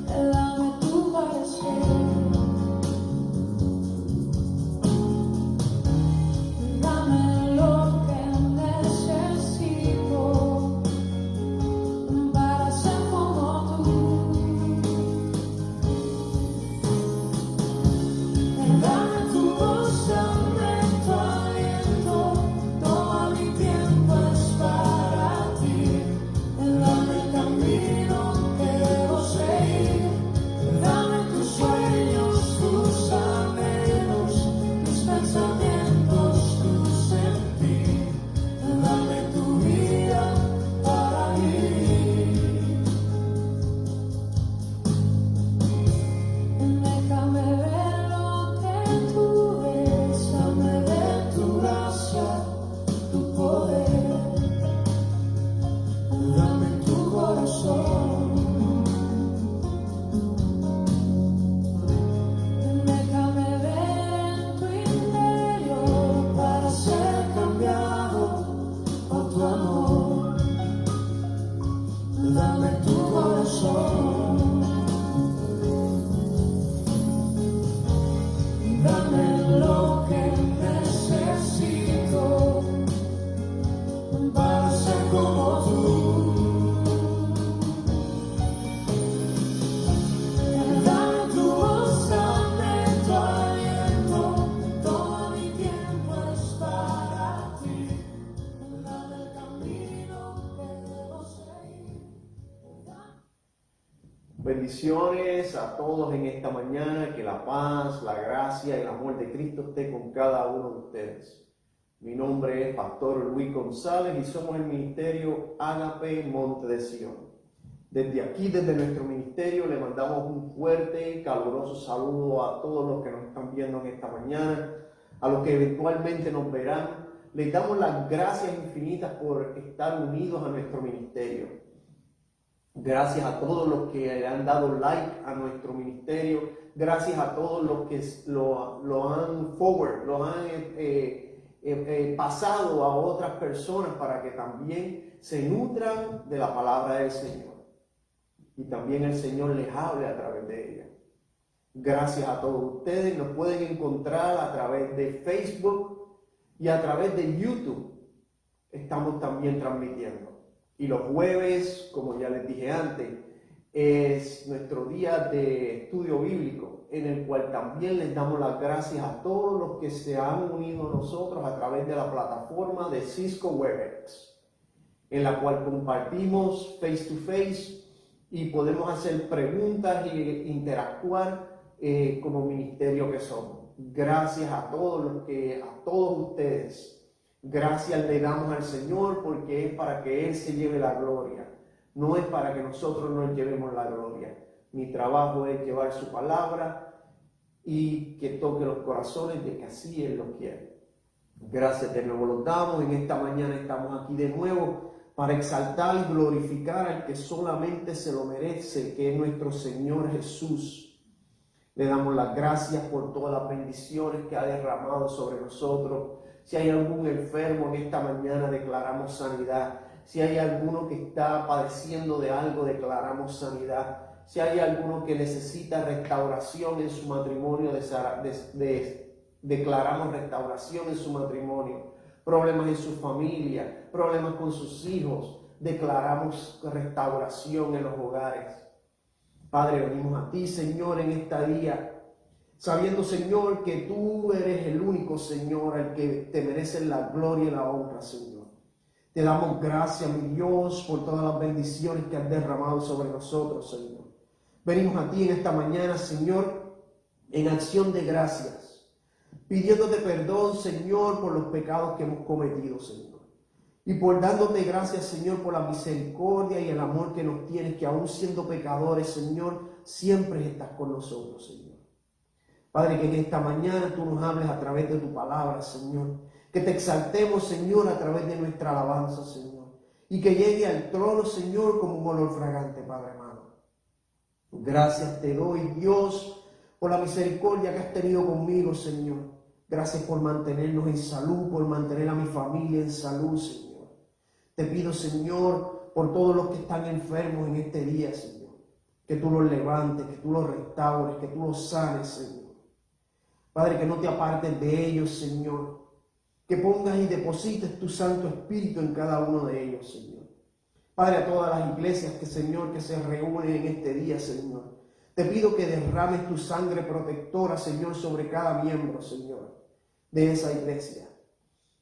Dame tu parecer. Dame lo que necesito para ser como tú. Dame tu voz, dame tu aliento. Todo mi tiempo es para ti. Dame el camino que debo seguir. Dame tus sueños, tus anhelos, mis pensamientos, tu sentir. Dame tu vida para vivir. Déjame ver lo que tú eres. Dame de tu gracia, tu poder. Dame tu corazón. Déjame ver en tu interior para ser cambiado por tu amor. Dame tu corazón. Dame lo que necesito para ser como tú. Dame tu voz, dame tu aliento. Todo mi tiempo es para ti. Dame el camino que debo seguir. Bendiciones a todos en esta mañana, que la paz, la gracia y el amor de Cristo esté con cada uno de ustedes. Mi nombre es Pastor Luis González y somos el Ministerio Ágape Monte de Sion. Desde aquí, desde nuestro ministerio, le mandamos un fuerte y caluroso saludo a todos los que nos están viendo en esta mañana, a los que eventualmente nos verán. Les damos las gracias infinitas por estar unidos a nuestro ministerio. Gracias a todos los que le han dado like a nuestro ministerio. Gracias a todos los que lo han pasado a otras personas para que también se nutran de la palabra del Señor. Y también el Señor les hable a través de ella. Gracias a todos ustedes. Nos pueden encontrar a través de Facebook y a través de YouTube. Estamos también transmitiendo. Y los jueves, como ya les dije antes, es nuestro día de estudio bíblico, en el cual también les damos las gracias a todos los que se han unido a nosotros a través de la plataforma de Cisco WebEx, en la cual compartimos face to face y podemos hacer preguntas e interactuar como ministerio que somos. Gracias a todos ustedes. Gracias le damos al Señor porque es para que Él se lleve la gloria. No es para que nosotros nos llevemos la gloria. Mi trabajo es llevar su palabra y que toque los corazones de que así Él lo quiere. Gracias de nuevo los damos. En esta mañana estamos aquí de nuevo para exaltar y glorificar al que solamente se lo merece, que es nuestro Señor Jesús. Le damos las gracias por todas las bendiciones que ha derramado sobre nosotros. Si hay algún enfermo en esta mañana, declaramos sanidad. Si hay alguno que está padeciendo de algo, declaramos sanidad. Si hay alguno que necesita restauración en su matrimonio, declaramos restauración en su matrimonio. Problemas en su familia, problemas con sus hijos, declaramos restauración en los hogares. Padre, venimos a ti, Señor, en este día, sabiendo, Señor, que tú eres el único, Señor, al que te mereces la gloria y la honra, Señor. Te damos gracias, mi Dios, por todas las bendiciones que has derramado sobre nosotros, Señor. Venimos a ti en esta mañana, Señor, en acción de gracias, pidiéndote perdón, Señor, por los pecados que hemos cometido, Señor. Y por dándote gracias, Señor, por la misericordia y el amor que nos tienes, que aún siendo pecadores, Señor, siempre estás con nosotros, Señor. Padre, que en esta mañana tú nos hables a través de tu palabra, Señor. Que te exaltemos, Señor, a través de nuestra alabanza, Señor. Y que llegue al trono, Señor, como un olor fragante, Padre amado. Gracias te doy, Dios, por la misericordia que has tenido conmigo, Señor. Gracias por mantenernos en salud, por mantener a mi familia en salud, Señor. Te pido, Señor, por todos los que están enfermos en este día, Señor, que tú los levantes, que tú los restaures, que tú los sanes, Señor. Padre, que no te apartes de ellos, Señor. Que pongas y deposites tu Santo Espíritu en cada uno de ellos, Señor. Padre, a todas las iglesias que, Señor, que se reúnen en este día, Señor. Te pido que derrames tu sangre protectora, Señor, sobre cada miembro, Señor, de esa iglesia.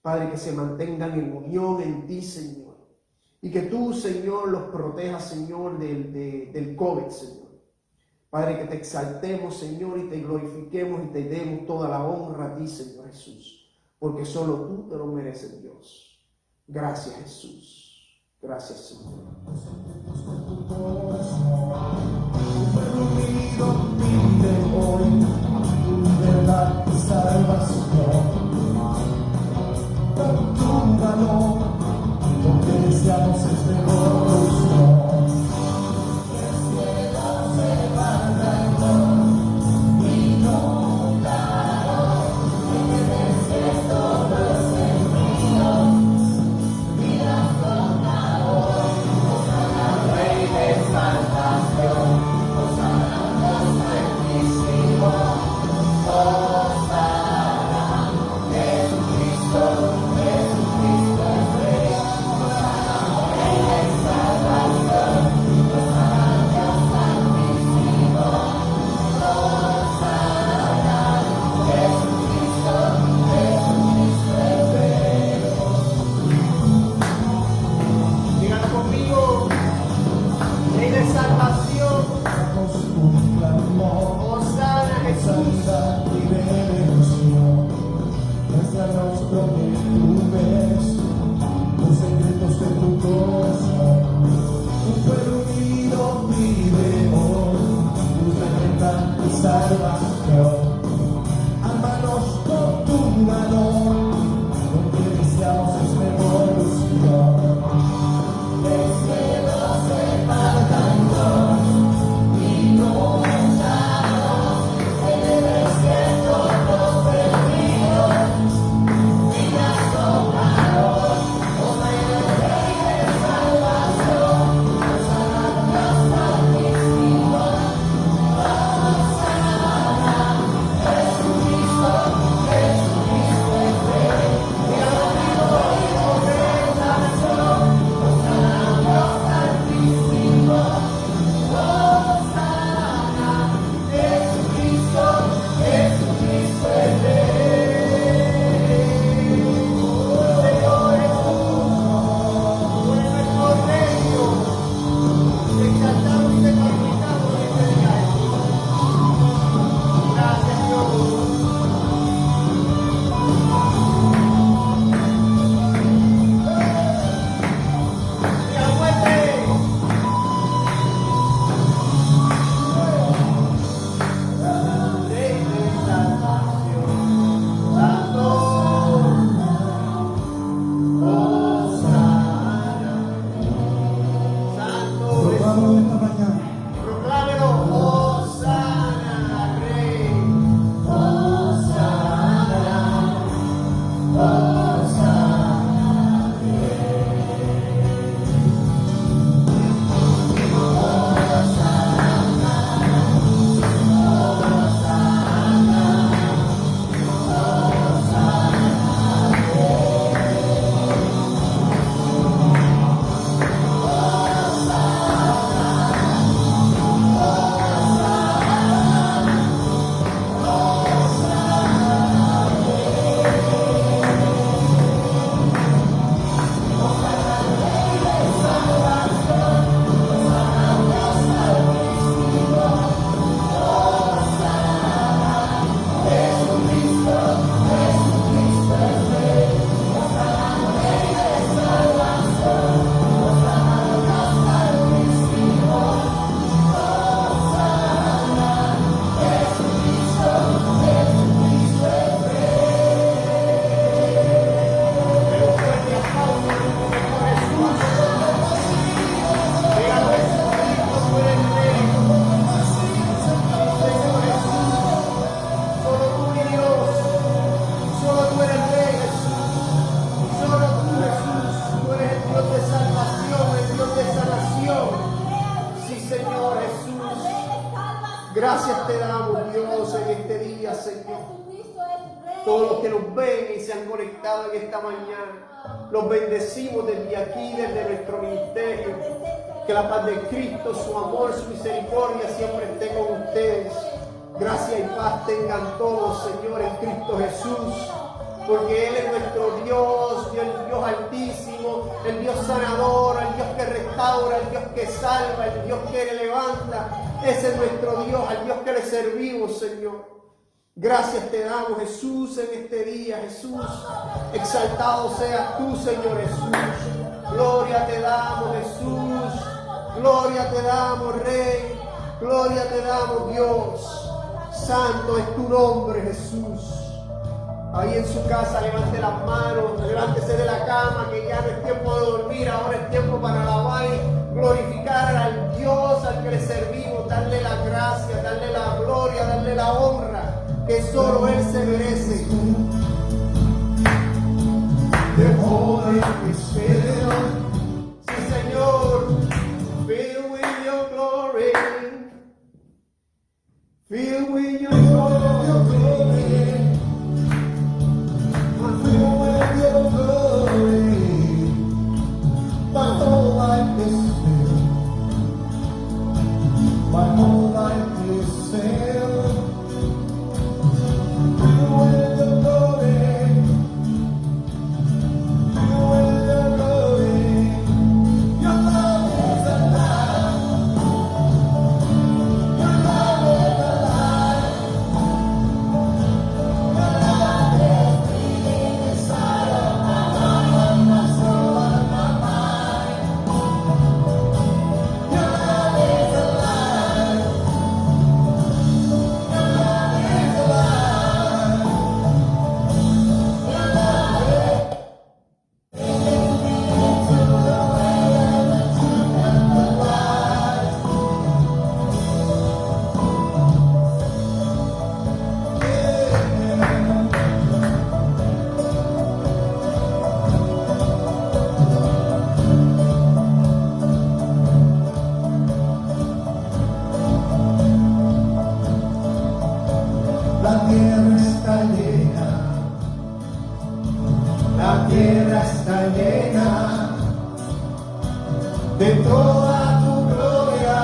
Padre, que se mantengan en unión en ti, Señor. Y que tú, Señor, los protejas, Señor, del COVID, Señor. Padre, que te exaltemos, Señor, y te glorifiquemos y te demos toda la honra a ti, Señor Jesús. Porque solo tú te lo mereces, Dios. Gracias, Jesús. Gracias, Señor. Verdad y salvación, con tu valor, lo que deseamos es revolución. El cielo se va dando y no paró, en el desierto los enemigos, vida forma hoy, Hosana, Rey de salvación, Hosana, Dios altísimo. Vida sola. Gracias te damos, Dios, en este día, Señor. Todos los que nos ven y se han conectado en esta mañana, los bendecimos desde aquí, desde nuestro ministerio. Que la paz de Cristo, su amor, su misericordia siempre esté con ustedes. Gracia y paz tengan todos, Señor, en Cristo Jesús. Porque Él es nuestro Dios, el Dios altísimo, el Dios sanador, el Dios que restaura, el Dios que salva, el Dios que levanta. Ese es nuestro Dios, al Dios que le servimos, Señor. Gracias te damos, Jesús, en este día, Jesús. Exaltado seas tú, Señor Jesús. Gloria te damos, Jesús. Gloria te damos, Rey. Gloria te damos, Dios. Santo es tu nombre, Jesús. Ahí en su casa, levante las manos, levántese de la cama, que ya no es tiempo de dormir, ahora es tiempo para alabar y glorificar al Dios al que le servimos, darle la gracia, darle la gloria, darle la honra, que solo Él se merece. Sí, Señor, fill with your glory, fill with your glory. My whole life is filled. My whole life is filled. You will your glory. You will your glory. Your love is alive. Your love is alive. Your love is breathing inside of my mind, my soul, and my mind. Your love is alive. Your love is alive. Your love is into the way and the truth and the light. La tierra está llena, la tierra está llena de toda tu gloria,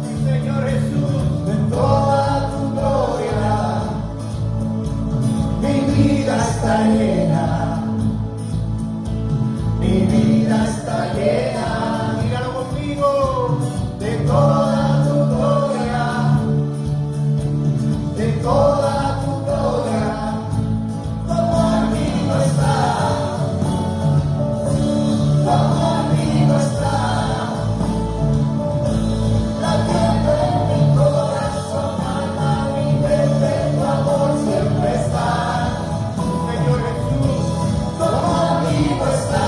Sí, Señor Jesús. de toda tu gloria. Mi vida está llena, mi vida está llena Dígalo conmigo. de toda tu gloria, de toda tu gloria. Tu amor mío está, tu amor mío está. Latiendo en mi corazón, alma, mi mente, tu amor siempre está. Señor Jesús. Tu amor mío está,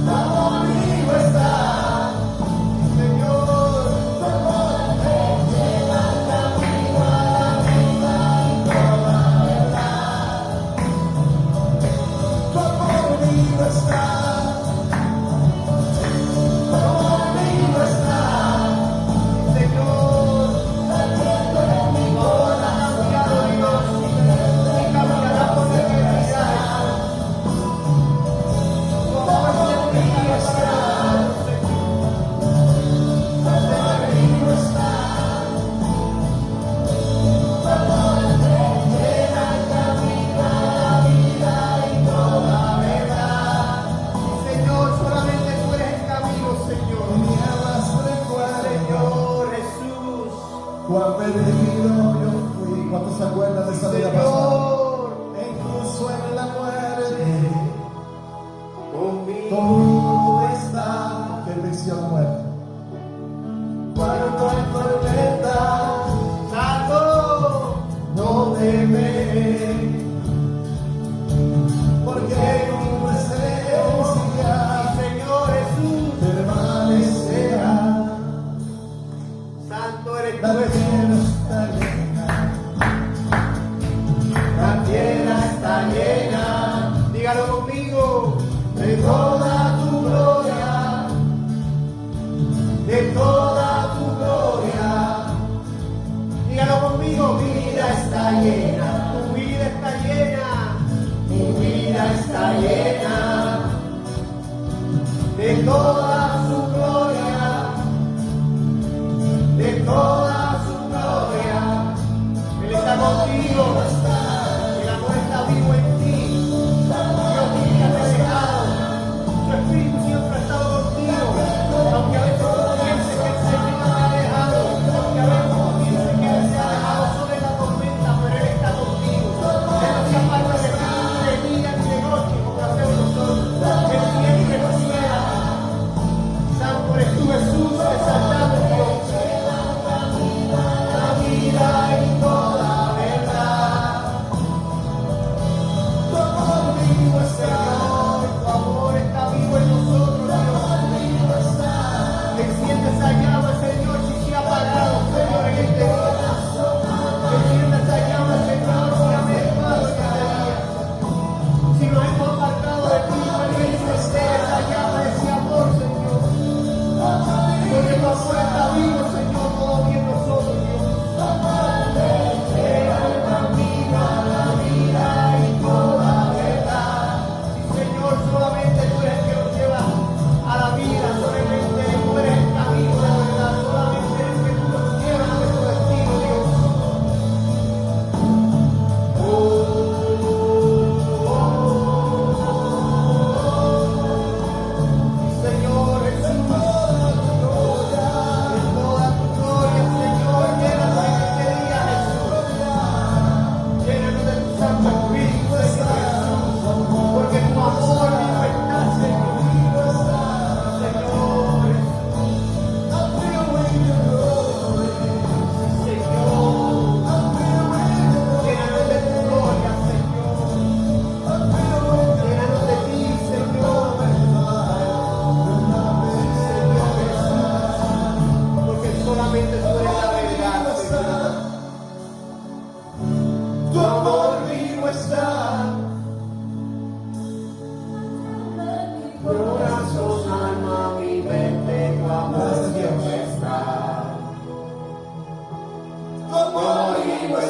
tu amor mío está. Señor. Tu amor me lleva al camino a la vida y toda verdad. Tu amor mío está, tu amor mío está. Señor. Latiendo en mi corazón, alma, mi mente, tu amor siempre está. Tu amor mío está, tu amor mío está. Tu amor me lleva al camino a la vida y toda verdad. Señor, solamente tú eres el camino, Señor. Mi alma recuerda, Señor Jesús. cuán perdido yo fui. ¿Cuántos se acuerdan de esa vida pasada? Señor. E incluso en la muerte, Conmigo. conmigo está. Qué bendición muerte. Cuando hay tormenta, Santo. no temeré, porque tu presencia Señor Jesús. permanecerá. Santo eres tú, La Jesús. tierra está llena, la tierra está llena Dígalo conmigo. de toda tu gloria, de toda tu gloria.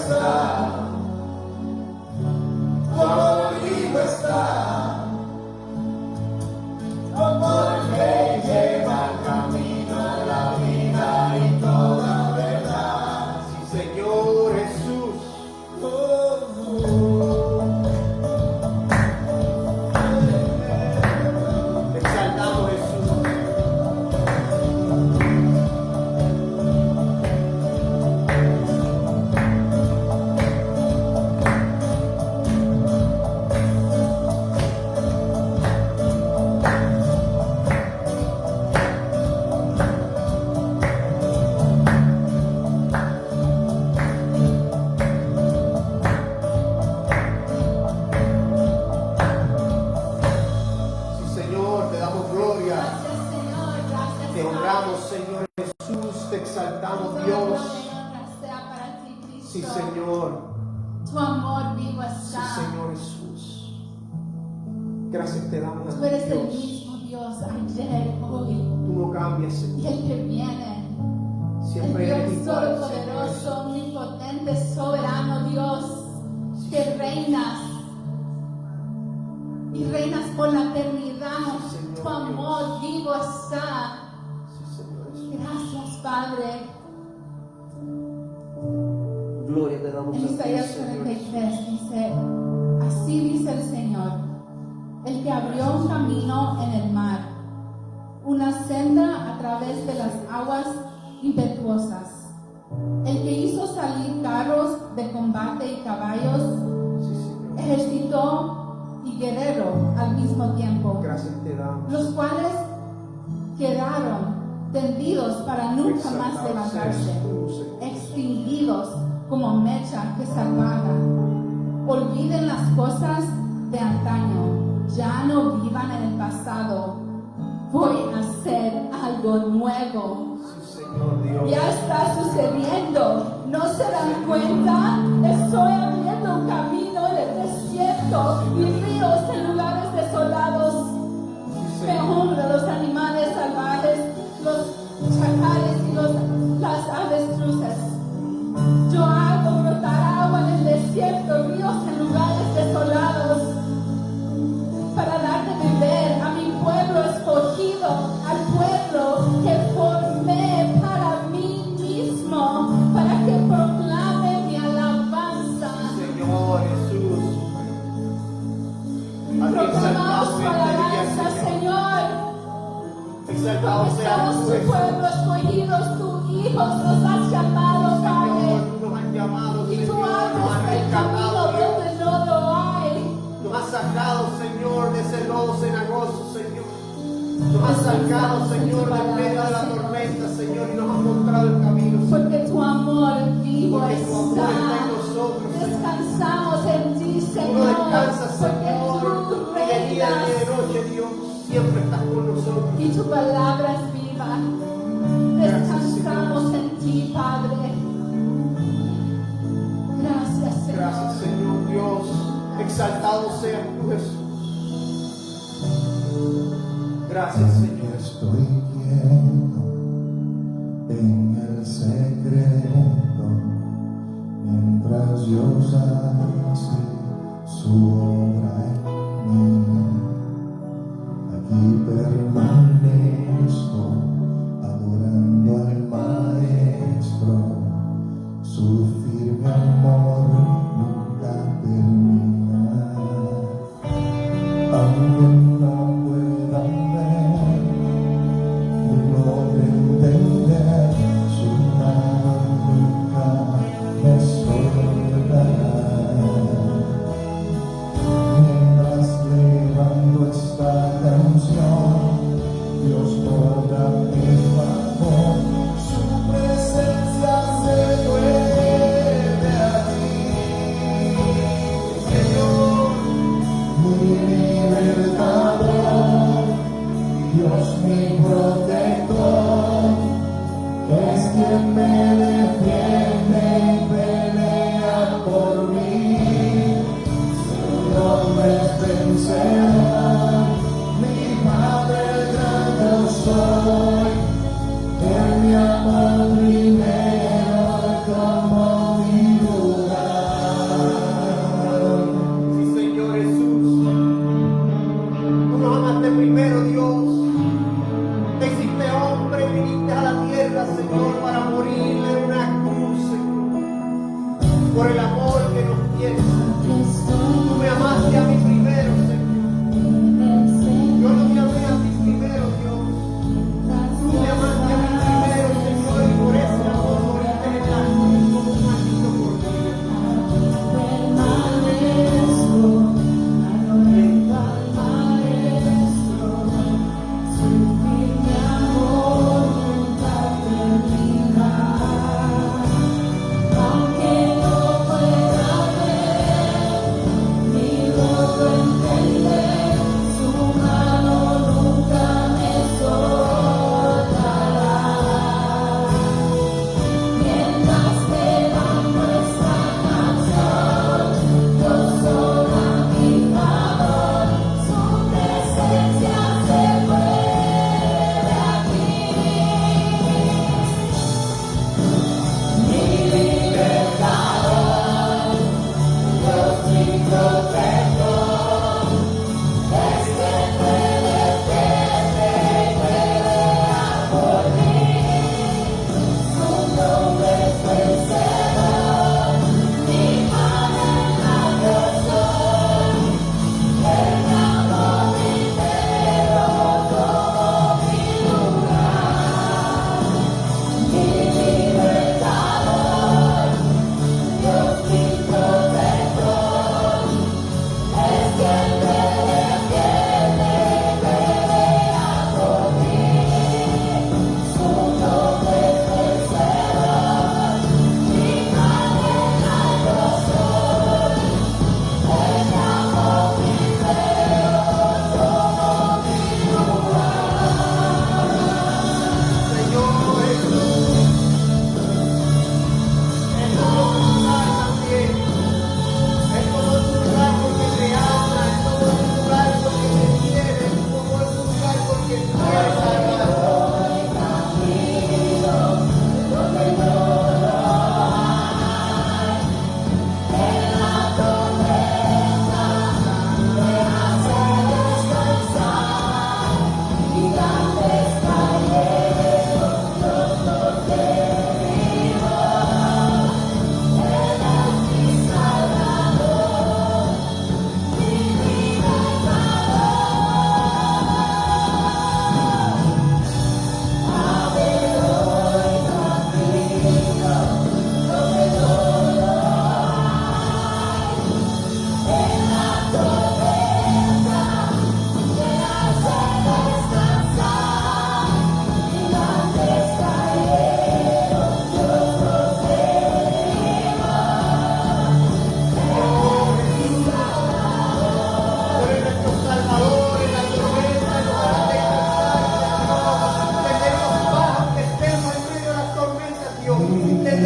está. Tu amor vivo está. Tu amor que lleva el camino, la vida y toda verdad. Sí, Señor Jesús. Te exaltamos, Jesús. Sí, Señor, te damos gloria. Gracias, Señor. Gracias, Te honramos, Señor Jesús. Te exaltamos, Toda Dios. gloria y honra sea para ti, Cristo. Sí, Señor. Tu amor vivo Sí, está. Señor Jesús. Gracias te damos a Tú eres el Dios. mismo Dios ayer, hoy Tú no cambias, y Señor. el que viene. El Siempre eres Dios igual, Señor. todopoderoso, omnipotente, soberano Dios, que reinas y reinas por la eternidad. Sí, Señor Tu amor vivo está. Sí, Señor Jesús. Gracias, Padre. Gloria te damos En a ti, Isaías Señor. 43 dice, así dice el Señor, el que abrió un camino en el mar, una senda a través de las aguas impetuosas, el que hizo salir carros de combate y caballos, Sí, Señor. ejército y guerrero al mismo tiempo, Gracias te damos. los cuales quedaron tendidos para nunca más Exaltado levantarse, seas tú, Señor. extinguidos como mecha que se apaga. Olviden las cosas de antaño, ya no vivan en el pasado. Voy a hacer algo nuevo. Sí, Señor Dios. Ya está sucediendo. ¿No se dan cuenta? Estoy abriendo un camino en el desierto y ríos en lugares desolados. Sí, Me Señor. honra los animales salvajes, los chacales y las avestruces. Yo hago brotar agua en el desierto, ríos en lugares desolados, para dar de beber a mi pueblo escogido, al pueblo que formé para mí mismo, para que proclame mi alabanza. Señor Jesús. A ti Proclamamos exaltamos tu en este día, alabanza, Señor. Señor. Exaltado sea Somos tu tu Jesús. pueblo escogidos, tus hijos nos has llamado, Padre. Señor, tú nos has llamado, Y tú Señor. Nos has abres el camino rescatado, Dios. donde no lo hay. Nos has sacado, Señor, de ese lodo cenagoso, Señor. Nos has sacado, Señor, de medio de la tormenta, Señor, y nos has mostrado el camino, Señor. Porque tu amor vivo Porque tu amor está. está en nosotros, Señor. Descansamos en ti, Tú no Señor. descansas, Porque Señor, tú ni de día ni de reinas noche, Dios. Siempre estás con nosotros. y tu palabra es viva. Descansamos en ti, Padre. Gracias, Señor. Gracias, Señor Dios. Exaltado sea tu Jesús. Gracias, Señor. Estoy quieto en el secreto mientras Dios hace su obra en mí. Aquí permanezco adorando al Maestro, su firme amor nunca termina. Aunque no puedan ver ni logren entender, su mano nunca me soltará. Mientras levando esta canción, Dios toca mi favor, su presencia se mueve aquí. Señor, mi libertador, Dios mi protector, es quien me defiende y pelea por mí. Su nombre es vencedor, mi Padre el gran yo soy, Él me amó primero como mi lugar.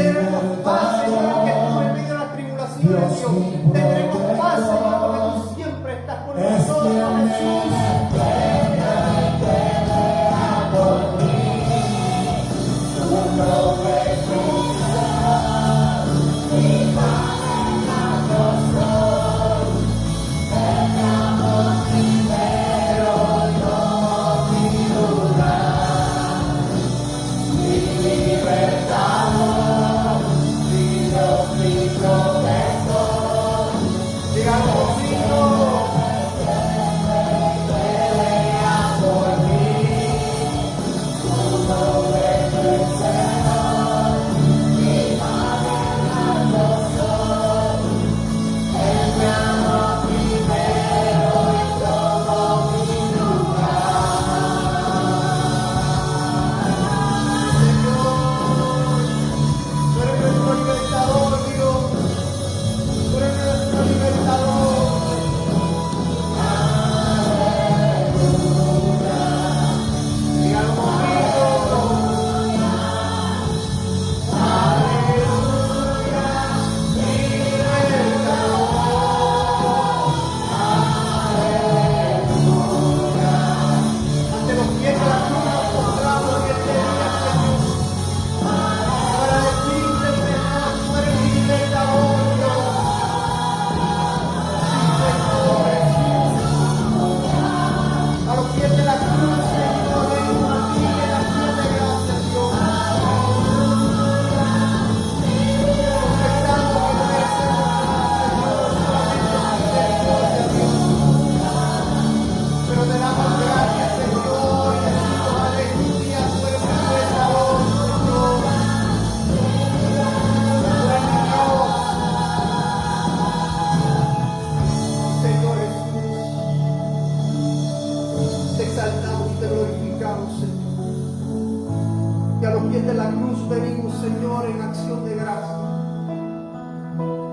Tendremos paz, Señor, que tú en medio de las tribulaciones, Dios. Tendremos paz, Señor, porque tú siempre estás con nosotros, Jesús.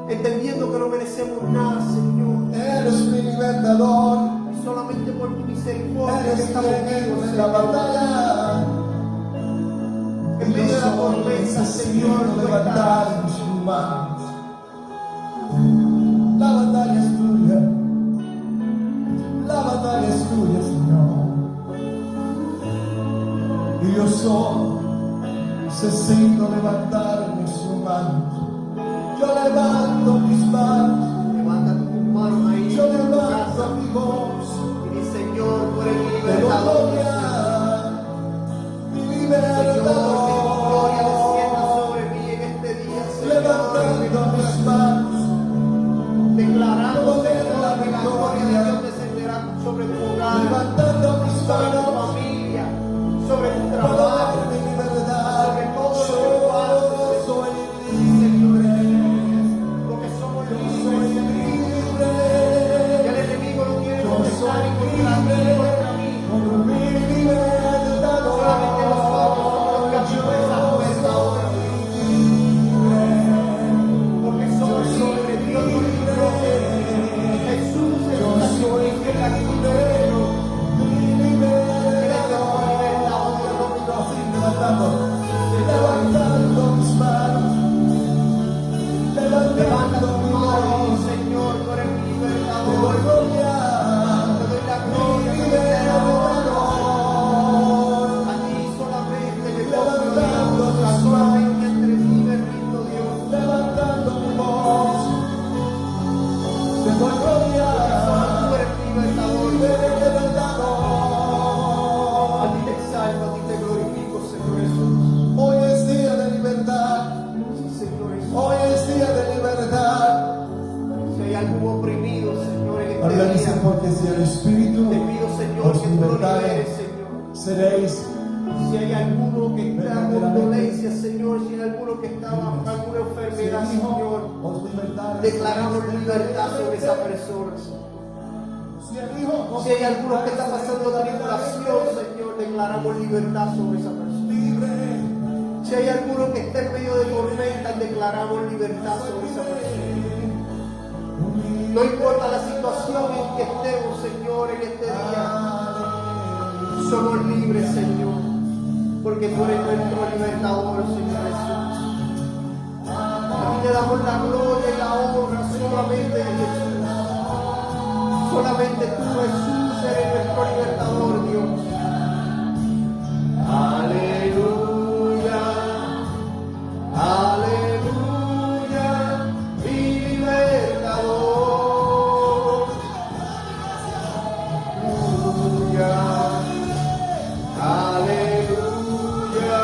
Entendiendo que no merecemos nada, Señor. Eres mi libertador. Y solamente por tu misericordia Eres estamos vivos en la batalla. En medio de la tormenta, Señor, levantar mis manos. La batalla es tuya. La batalla es tuya, Señor. Y yo solo necesito levantar mis manos. Yo levanto mis manos. Levanta tus manos ahí. Yo levanto mi voz. Y di, Señor, tú eres mi Te lo libertador. doy a mi Señor, libertador. que tu gloria descienda sobre mí en este día, Señor. Levantando mis manos. Declarando, Todo Señor, en la que la gloria de victoria. Dios descenderá sobre tu hogar, Levantando mis sobre tu manos. familia, sobre tu Todo trabajo, en mi libertad. sobre todo lo que tú haces, Soy Señor, porque somos libres. libre. Y el enemigo no quiere Yo contestar soy y contra mí, libre. contra mí. Por mi libertador. Solamente nosotros somos los que hacemos esa fuerza ahora. Porque somos libres, Dios nos libró. Jesús es un sacrificio en la cruz. Levantando mis manos. Levanta Levantando tu mi mano, voz. Señor, tú eres mi Te doy libertador. gloria. Te doy la gloria, Mi te doy la honra. libertador. A ti solamente me Levantando confío, mis solamente entre ti me rindo, Dios. Levantando mi voz. Te doy gloria. Solo tú eres mi libertador. Libertador. A ti te exalto, a ti te glorifico, Señor Jesús. Hoy es día de libertad. Sí, Señor Jesús. Hoy es día de libertad. Si hay algún oprimido, Señor, en Habla este dice día, porque si el Espíritu te pido, Señor, os que tú lo libertare, liberes, Señor. seréis. Si hay alguno que está con dolencia, Señor, si hay alguno que está bajo alguna enfermedad, Si el Hijo Señor, os libertare, declaramos seréis libertad sobre esa libres. persona. Si el Hijo os Si hay alguno que está pasando tribulación, Señor, declaramos libertad sobre esa persona. libre. Si hay alguno que está en medio de tormenta, declaramos libertad sobre esa persona. No importa la situación en que estemos, Señor, en este día, somos libres, Señor, porque tú eres nuestro libertador, Señor Jesús. damos la gloria y la honra solamente a Jesús. Solamente tú, Jesús, eres nuestro libertador, Dios. Aleluya, aleluya, mi libertador. Aleluya, aleluya,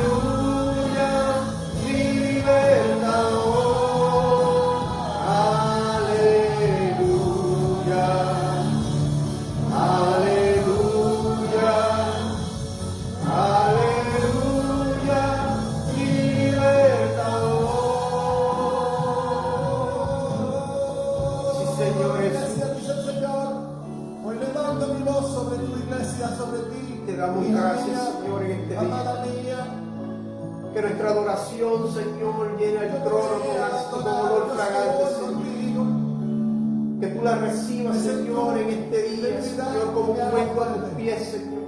aleluya, mi libertador. Aleluya, aleluya, aleluya, mi libertador. Sí, Señor Jesús. Gracias, dice el Señor. Hoy levanto mi voz sobre tu iglesia, sobre ti. Te damos Hija gracias, mía, Señor, en este día. amada mía. Que nuestra adoración, Señor, llene el trono con olor fragante, Señor. Que tú la recibas, Señor, en este día, Señor, como un ungüento a tus pies, Señor.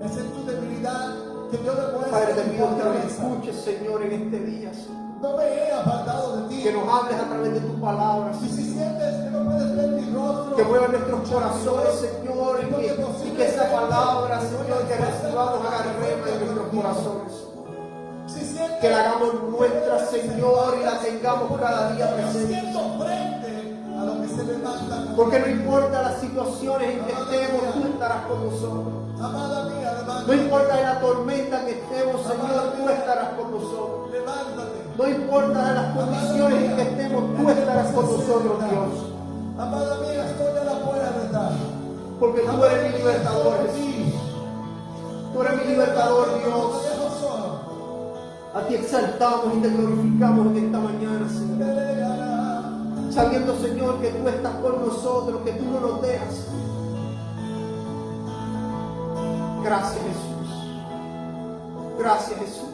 Es en tu debilidad que yo demuestro Padre, te mi pido que nos fortaleza. escuches, Señor, en este día, Señor. No me he apartado de ti. Que nos hables a través de tu palabra, Y Señor. si sientes que no puedes ver mi rostro, Que mueva nuestros corazones, Señor, y que esa palabra, Señor, que recibamos haga rema en nuestros corazones. si sientes Que la hagamos nuestra, Señor, y la tengamos cada día presente. siento frente a lo que se levanta. Porque no importa las situaciones en que estemos, tú estarás con nosotros. Amada mía, levántate. No importa en la tormenta que estemos, Señor, tú estarás con nosotros. Levántate. No importa en las condiciones en que estemos, tú estarás con nosotros, Dios. Amada mía, estoy a la puerta. Porque tú eres mi libertador, Jesús. Tú eres mi libertador, Dios. No te dejo solo. A ti exaltamos y te glorificamos en esta mañana, Señor. Te dejará. Sabiendo, Señor, que tú estás con nosotros, que tú no nos dejas. Gracias, Jesús. Gracias, Jesús.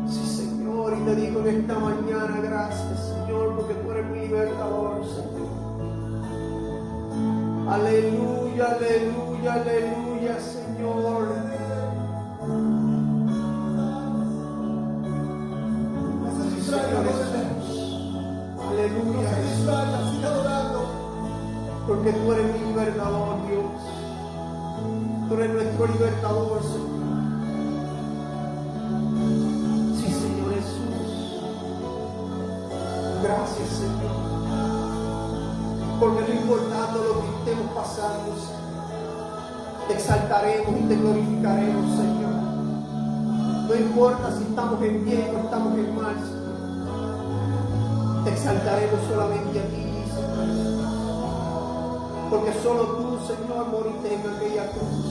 Sí, Señor, y te digo en esta mañana, gracias, Señor, porque tú eres mi libertador, Señor. Aleluya, aleluya, aleluya, Señor. No se Sí, distraiga, Señor no se Jesús. No Aleluya, se Jesús. distraiga, siga adorando. Porque tú eres mi libertador, Dios. Tú eres nuestro libertador, Señor. Sí, Señor Jesús. Gracias, Señor. Porque no importando lo que estemos pasando, Señor, te exaltaremos y te glorificaremos, Señor. No importa si estamos en bien o estamos en mal, Señor. Te exaltaremos solamente a ti, Señor. Porque solo tú, Señor, moriste en aquella cruz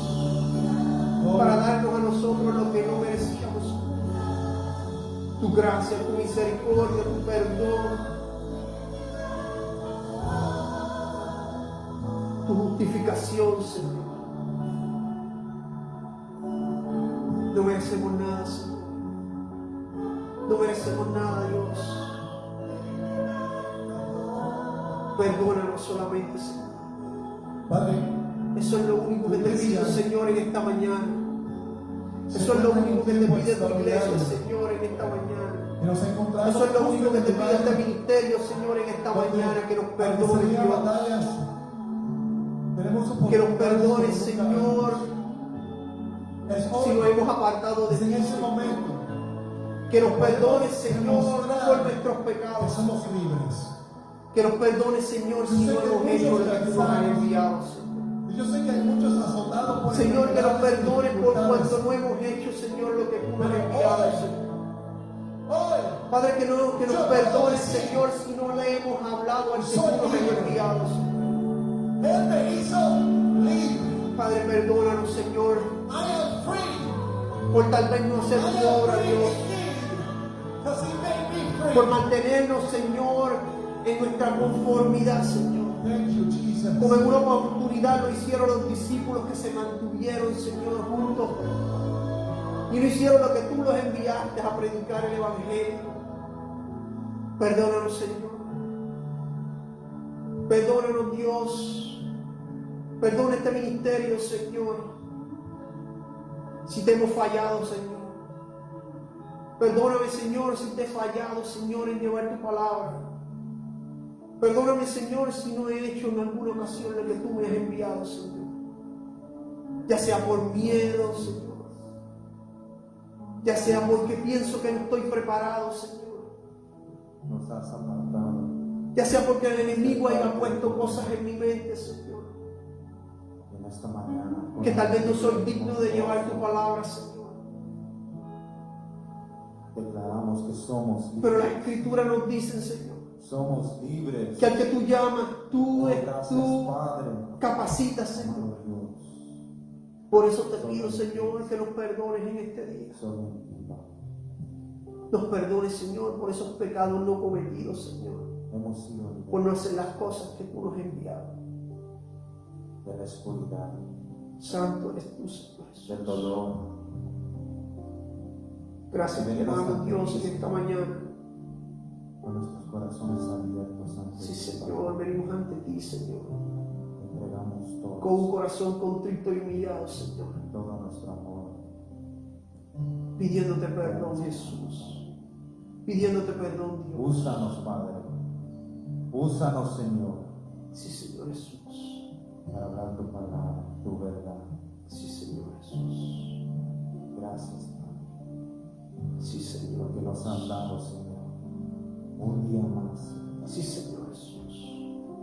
para darnos a nosotros lo que no merecíamos. Tu gracia, tu misericordia, tu perdón, tu justificación, Señor. No merecemos nada, Señor. No merecemos nada, Dios. Perdónanos solamente, Señor. Padre, Eso es lo único que te pido, Señor, en esta mañana. Eso es lo único que te pide tu iglesia, Señor, en esta mañana. que nos encontramos. Eso es lo único que te pide este ministerio, Señor, en esta mañana. Que nos perdones, Dios. Que nos perdones, Señor, si nos hemos apartado de en ti. ese momento Que nos perdones, Señor, por nuestros que pecados. somos libres. Que nos perdones, Señor, si no hemos hecho lo que tú nos has enviado, Señor. Y yo sé que hay muchos azotados por Señor, que nos enfermedades y perdones por dificultades. cuanto no hemos hecho, Señor, lo que tú nos has enviado, Señor. Hoy, Padre, que nos perdones, Señor, si no le hemos hablado al que tú nos has enviado, Señor. Él me hizo libre. Padre, perdónanos, Señor, I am free. por tal vez no hacer I tu am obra, free Dios. indeed. Because he made me free. Por mantenernos, Señor, en nuestra conformidad, Señor. Thank you, Jesus. Como en una oportunidad lo hicieron los discípulos que se mantuvieron, Señor, juntos. Y no hicieron lo que tú los enviaste a predicar el Evangelio. Perdónanos, Señor. Perdónanos, Dios. Perdona este ministerio, Señor. Si te hemos fallado, Señor. Perdóname, Señor, si te he fallado, Señor, en llevar tu palabra. Perdóname, Señor, si no he hecho en alguna ocasión lo que tú me has enviado, Señor. Ya sea por miedo, Señor. Ya sea porque pienso que no estoy preparado, Señor. Nos has apartado Ya sea porque el enemigo haya puesto cosas en mi mente, Señor. en esta mañana. Que tal vez no soy digno de llevar tu palabra, Señor. Declaramos que somos Pero las libres. escrituras nos dicen, Señor, Somos libres. que al que tú llamas, tú Gracias, Padre. capacitas, Señor. Amado Dios. Por eso te pido, Señor, que nos perdones en este día. Solo en ti, Padre. Nos perdones, Señor, por esos pecados no cometidos, Señor. Hemos sido libres Por no hacer las cosas que tú nos has enviado. de la oscuridad, Santo eres tú, Señor Jesús. del dolor. Gracias te damos, Dios, en esta mañana. Con nuestros corazones abiertos ante Sí, ti, Señor, Padre. venimos ante ti, Señor. Entregamos todo, Con un corazón contrito y humillado, Señor. todo nuestro amor. Pidiéndote perdón, Jesús. Pidiéndote perdón, Dios. Úsanos, Padre. Úsanos, Señor, Sí, Señor Jesús. para hablar tu palabra, tu verdad. Sí, Señor Jesús. Gracias, Padre, Sí, Señor. porque nos han dado, Señor, un día más Sí, Señor Jesús.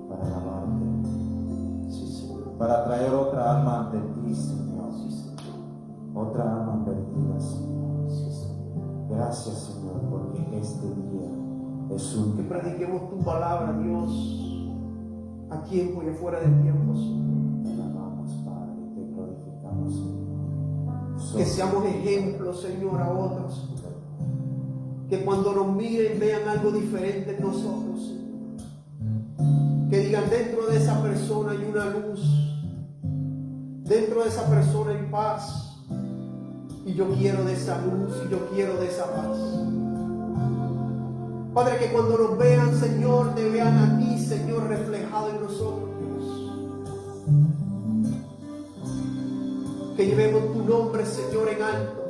para alabarte, Sí, Señor. para traer otra alma ante ti, Señor. Sí, Señor. Otra alma perdida, Señor. Sí, Señor. Gracias, Señor, porque este día es Que único. prediquemos tu palabra, Dios, a tiempo y afuera de tiempo, Señor. Te alabamos, Padre, y te glorificamos, Señor. Que seamos ejemplos, Señor, a otros. Que cuando nos miren vean algo diferente en nosotros, Señor. Que digan, dentro de esa persona hay una luz. Dentro de esa persona hay paz. Y yo quiero de esa luz y yo quiero de esa paz. Padre, que cuando nos vean, Señor, te vean a ti, Señor, reflejado en nosotros, Dios. Que llevemos tu nombre, Señor, en alto.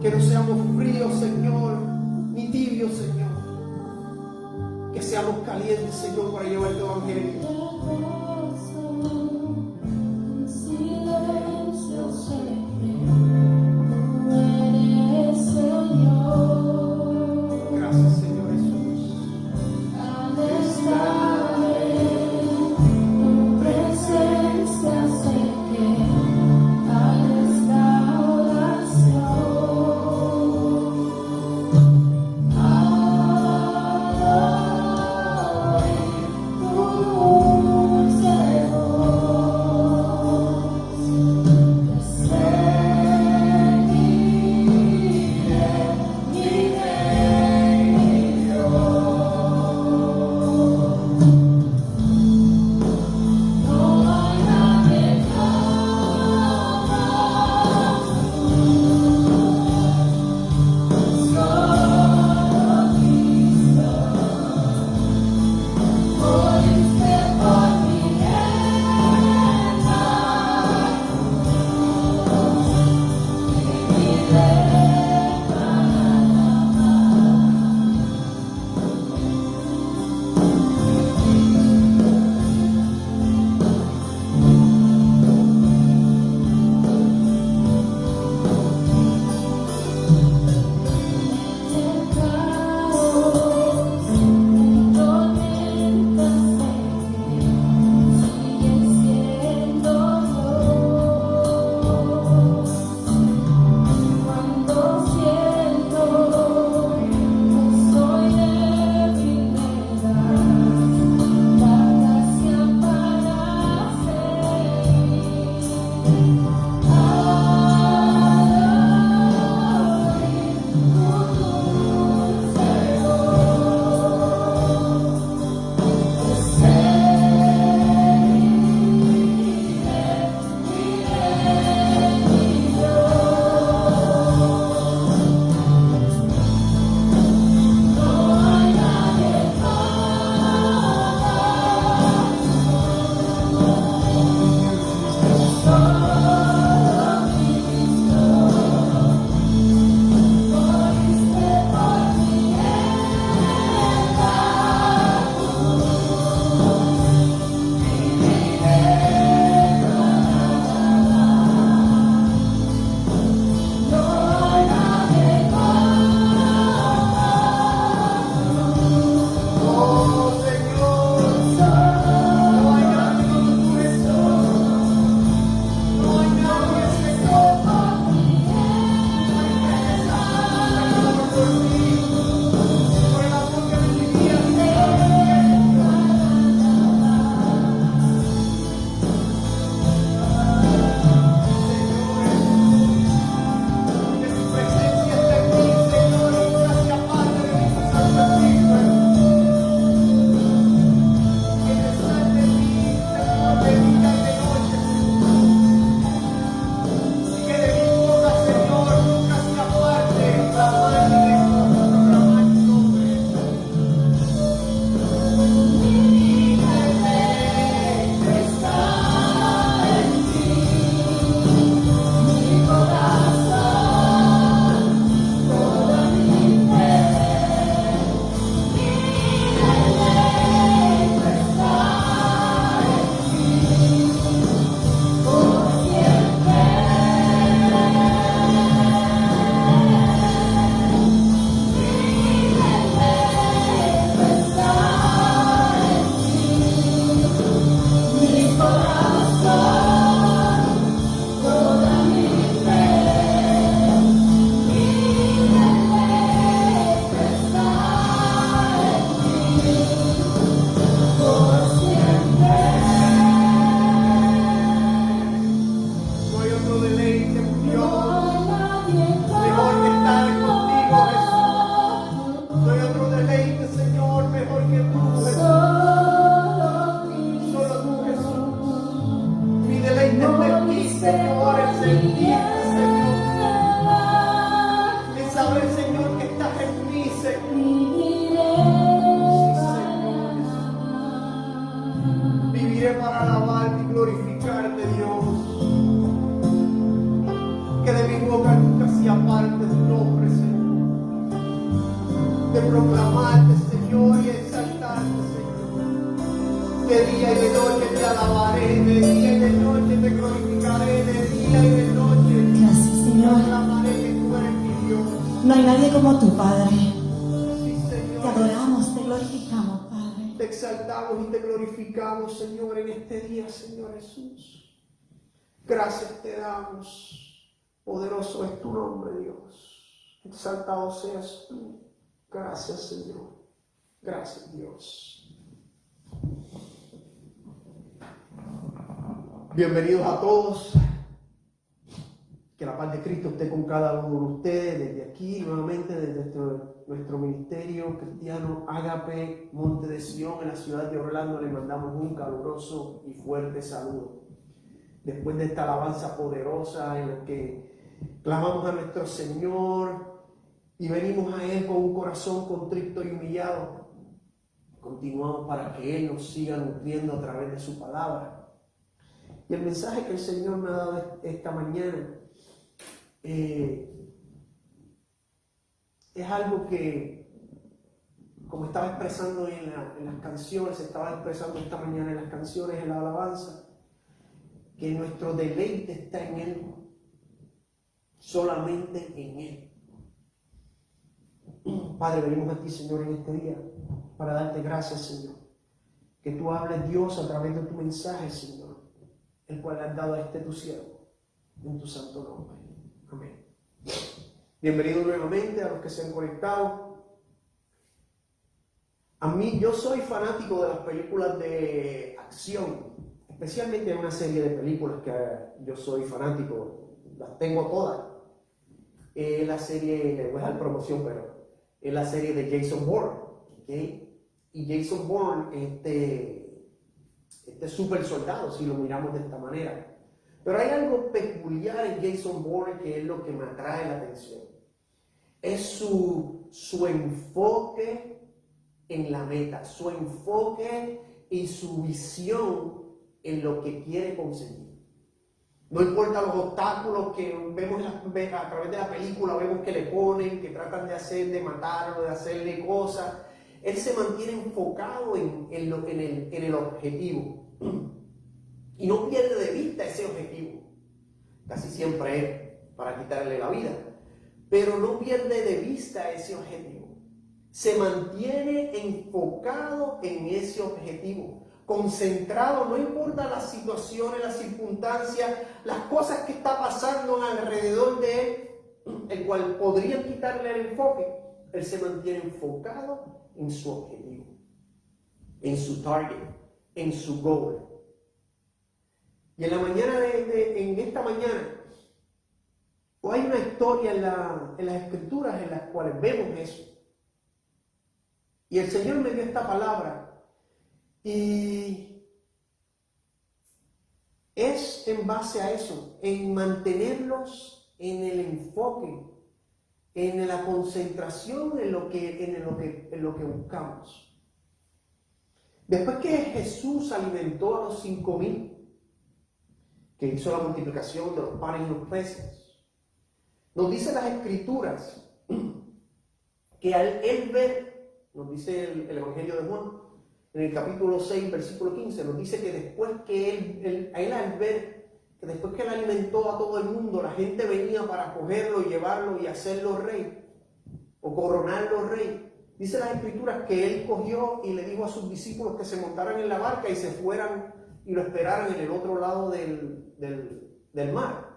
Que no seamos fríos, Señor, ni tibios, Señor. Que seamos calientes, Señor, para llevar tu evangelio. Silencio siempre, tú eres Señor. Gracias, Señor Jesús. Al estar en tu presencia sé que hay restauración. Oh y aparte tu nombre, Señor. De proclamarte, Señor, y exaltarte, Señor. De día y de noche te alabaré, de día y de noche te glorificaré, de día y de noche Gracias, te Señor. proclamaré que tú eres mi Dios. No hay nadie como tu Padre. Sí, Te Señor. adoramos, te glorificamos, Padre. Te exaltamos y te glorificamos, Señor, en este día, Señor Jesús. Gracias te damos. Poderoso es tu nombre, Dios. Exaltado seas tú. Gracias, Señor. Gracias, Dios. Bienvenidos a todos. Que la paz de Cristo esté con cada uno de ustedes desde aquí, nuevamente desde nuestro ministerio cristiano Ágape Monte de Sion en la ciudad de Orlando. Le mandamos un caluroso y fuerte saludo. Después de esta alabanza poderosa en la que clamamos a nuestro Señor y venimos a Él con un corazón contrito y humillado, continuamos para que Él nos siga nutriendo a través de su palabra. Y el mensaje que el Señor me ha dado esta mañana es algo que, como estaba expresando en las canciones, estaba expresando esta mañana en las canciones, en la alabanza, que nuestro deleite está en Él, solamente en Él. Padre, venimos a ti, Señor, en este día para darte gracias, Señor, que tú hables, Dios, a través de tu mensaje, Señor, el cual has dado a este tu siervo, en tu santo nombre. Amén. Bienvenidos nuevamente a los que se han conectado. A mí, yo soy fanático de las películas de acción, especialmente de una serie de películas que yo soy fanático, las tengo todas. La serie, le voy a dar promoción, pero es la serie de Jason Bourne, ¿okay? Y Jason Bourne, este super soldado, si lo miramos de esta manera. Pero hay algo peculiar en Jason Bourne que es lo que me atrae la atención. Es su enfoque en la meta, su enfoque y su visión en lo que quiere conseguir. No importa los obstáculos que vemos a través de la película, vemos que le ponen, que tratan de hacer, de matarlo, de hacerle cosas. Él se mantiene enfocado en el objetivo. Y no pierde de vista ese objetivo. Casi siempre es para quitarle la vida. Pero no pierde de vista ese objetivo. Se mantiene enfocado en ese objetivo. Concentrado, no importa las situaciones, las circunstancias, las cosas que está pasando alrededor de él, el cual podrían quitarle el enfoque. Él se mantiene enfocado en su objetivo, en su target, en su goal. Y en la mañana en esta mañana, hay una historia en las escrituras en las cuales vemos eso. Y el Señor me dio esta palabra. Y es en base a eso, en mantenerlos en el enfoque, en la concentración en lo que buscamos. Después que Jesús alimentó a los 5,000, que hizo la multiplicación de los panes y los peces, nos dice las escrituras que al él ver, nos dice el Evangelio de Juan, en el capítulo 6, versículo 15, nos dice que después que él al ver que después que él alimentó a todo el mundo, la gente venía para cogerlo y llevarlo y hacerlo rey, o coronarlo rey. Dice las escrituras que él cogió y le dijo a sus discípulos que se montaran en la barca y se fueran y lo esperaran en el otro lado del mar.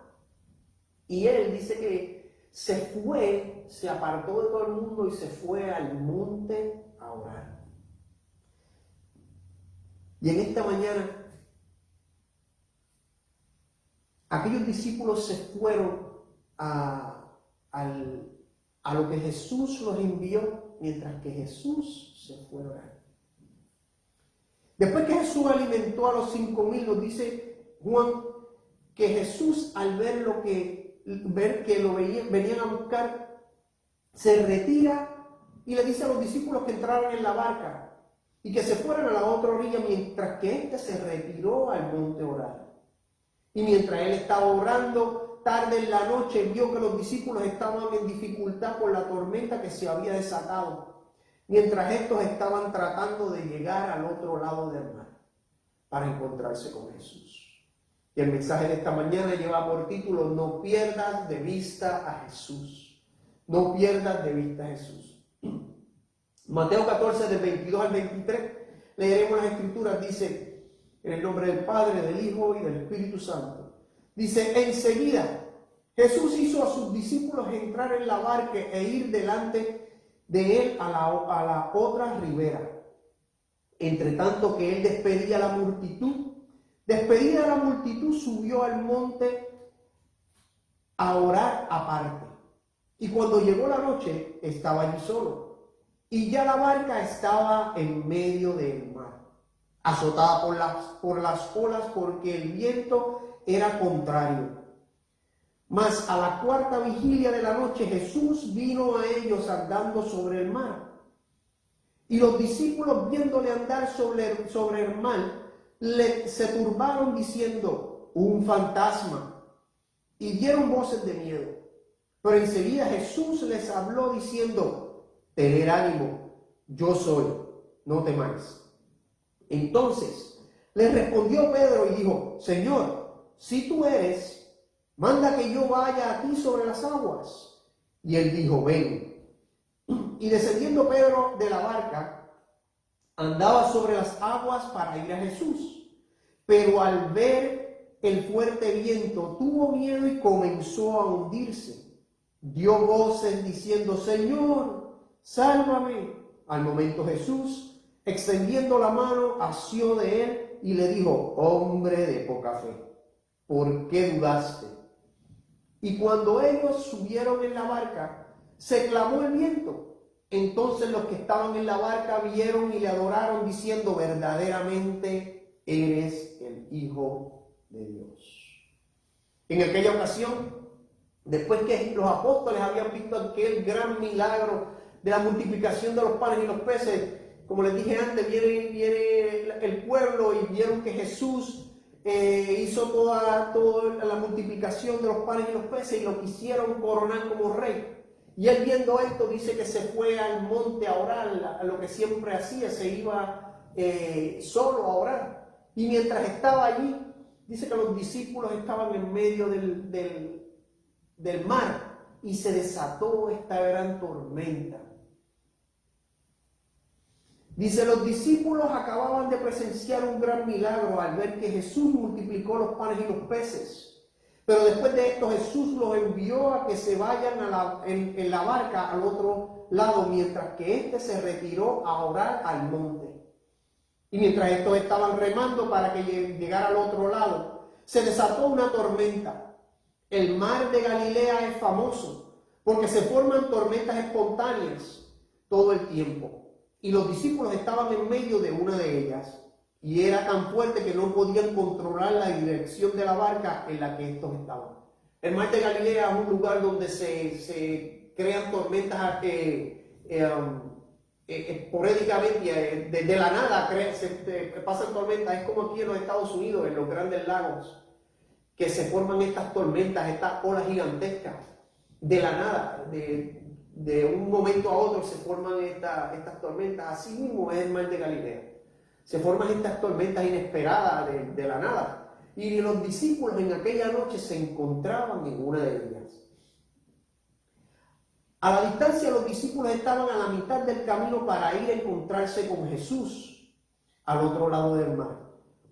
Y él dice que se fue, se apartó de todo el mundo y se fue al monte a orar. Y en esta mañana, aquellos discípulos se fueron a lo que Jesús los envió, mientras que Jesús se fue a orar. Después que Jesús alimentó a los 5,000, nos dice Juan que Jesús, al ver que lo venían a buscar, se retira y le dice a los discípulos que entraran en la barca y que se fueran a la otra orilla, mientras que éste se retiró al monte a orar. Y mientras él estaba orando, tarde en la noche, vio que los discípulos estaban en dificultad por la tormenta que se había desatado, mientras estos estaban tratando de llegar al otro lado del mar para encontrarse con Jesús. Y el mensaje de esta mañana lleva por título: no pierdas de vista a Jesús. No pierdas de vista a Jesús. Mateo 14, del 22 al 23, leeremos las escrituras. Dice, en el nombre del Padre, del Hijo y del Espíritu Santo. Dice, enseguida Jesús hizo a sus discípulos entrar en la barca e ir delante de él a la otra ribera. Entre tanto que él despedida a la multitud, subió al monte a orar aparte. Y cuando llegó la noche, estaba allí solo. Y ya la barca estaba en medio del mar, azotada por las olas, porque el viento era contrario. Mas a la cuarta vigilia de la noche, Jesús vino a ellos andando sobre el mar. Y los discípulos, viéndole andar sobre el mar, se turbaron diciendo, un fantasma, y dieron voces de miedo. Pero enseguida Jesús les habló diciendo, tened ánimo, yo soy, no temáis. Entonces les respondió Pedro y dijo, Señor, si tú eres, manda que yo vaya a ti sobre las aguas. Y él dijo, ven. Y descendiendo Pedro de la barca, andaba sobre las aguas para ir a Jesús. Pero al ver el fuerte viento, tuvo miedo y comenzó a hundirse. Dio voces diciendo, Señor, sálvame. Al momento Jesús, extendiendo la mano, asió de él y le dijo, hombre de poca fe, ¿por qué dudaste? Y cuando ellos subieron en la barca, se clamó el viento. Entonces los que estaban en la barca vieron y le adoraron diciendo, verdaderamente eres el Hijo de Dios. En aquella ocasión, después que los apóstoles habían visto aquel gran milagro de la multiplicación de los panes y los peces, como les dije antes, viene el pueblo y vieron que Jesús hizo toda la multiplicación de los panes y los peces y lo quisieron coronar como rey. Y él, viendo esto, dice que se fue al monte a orar, a lo que siempre hacía, se iba solo a orar. Y mientras estaba allí, dice que los discípulos estaban en medio del mar y se desató esta gran tormenta. Dice, los discípulos acababan de presenciar un gran milagro al ver que Jesús multiplicó los panes y los peces. Pero después de esto Jesús los envió a que se vayan en la barca al otro lado, mientras que éste se retiró a orar al monte. Y mientras estos estaban remando para que llegara al otro lado, se desató una tormenta. El mar de Galilea es famoso porque se forman tormentas espontáneas todo el tiempo. Y los discípulos estaban en medio de una de ellas. Y era tan fuerte que no podían controlar la dirección de la barca en la que estos estaban. El mar de Galilea es un lugar donde se crean tormentas esporádicamente, de la nada pasan tormentas. Es como aquí en los Estados Unidos, en los grandes lagos, que se forman estas tormentas, estas olas gigantescas. De la nada, de un momento a otro se forman estas tormentas. Así mismo es el mar de Galilea. Se forman estas tormentas inesperadas de la nada. Y los discípulos en aquella noche se encontraban en una de ellas. A la distancia los discípulos estaban a la mitad del camino para ir a encontrarse con Jesús al otro lado del mar,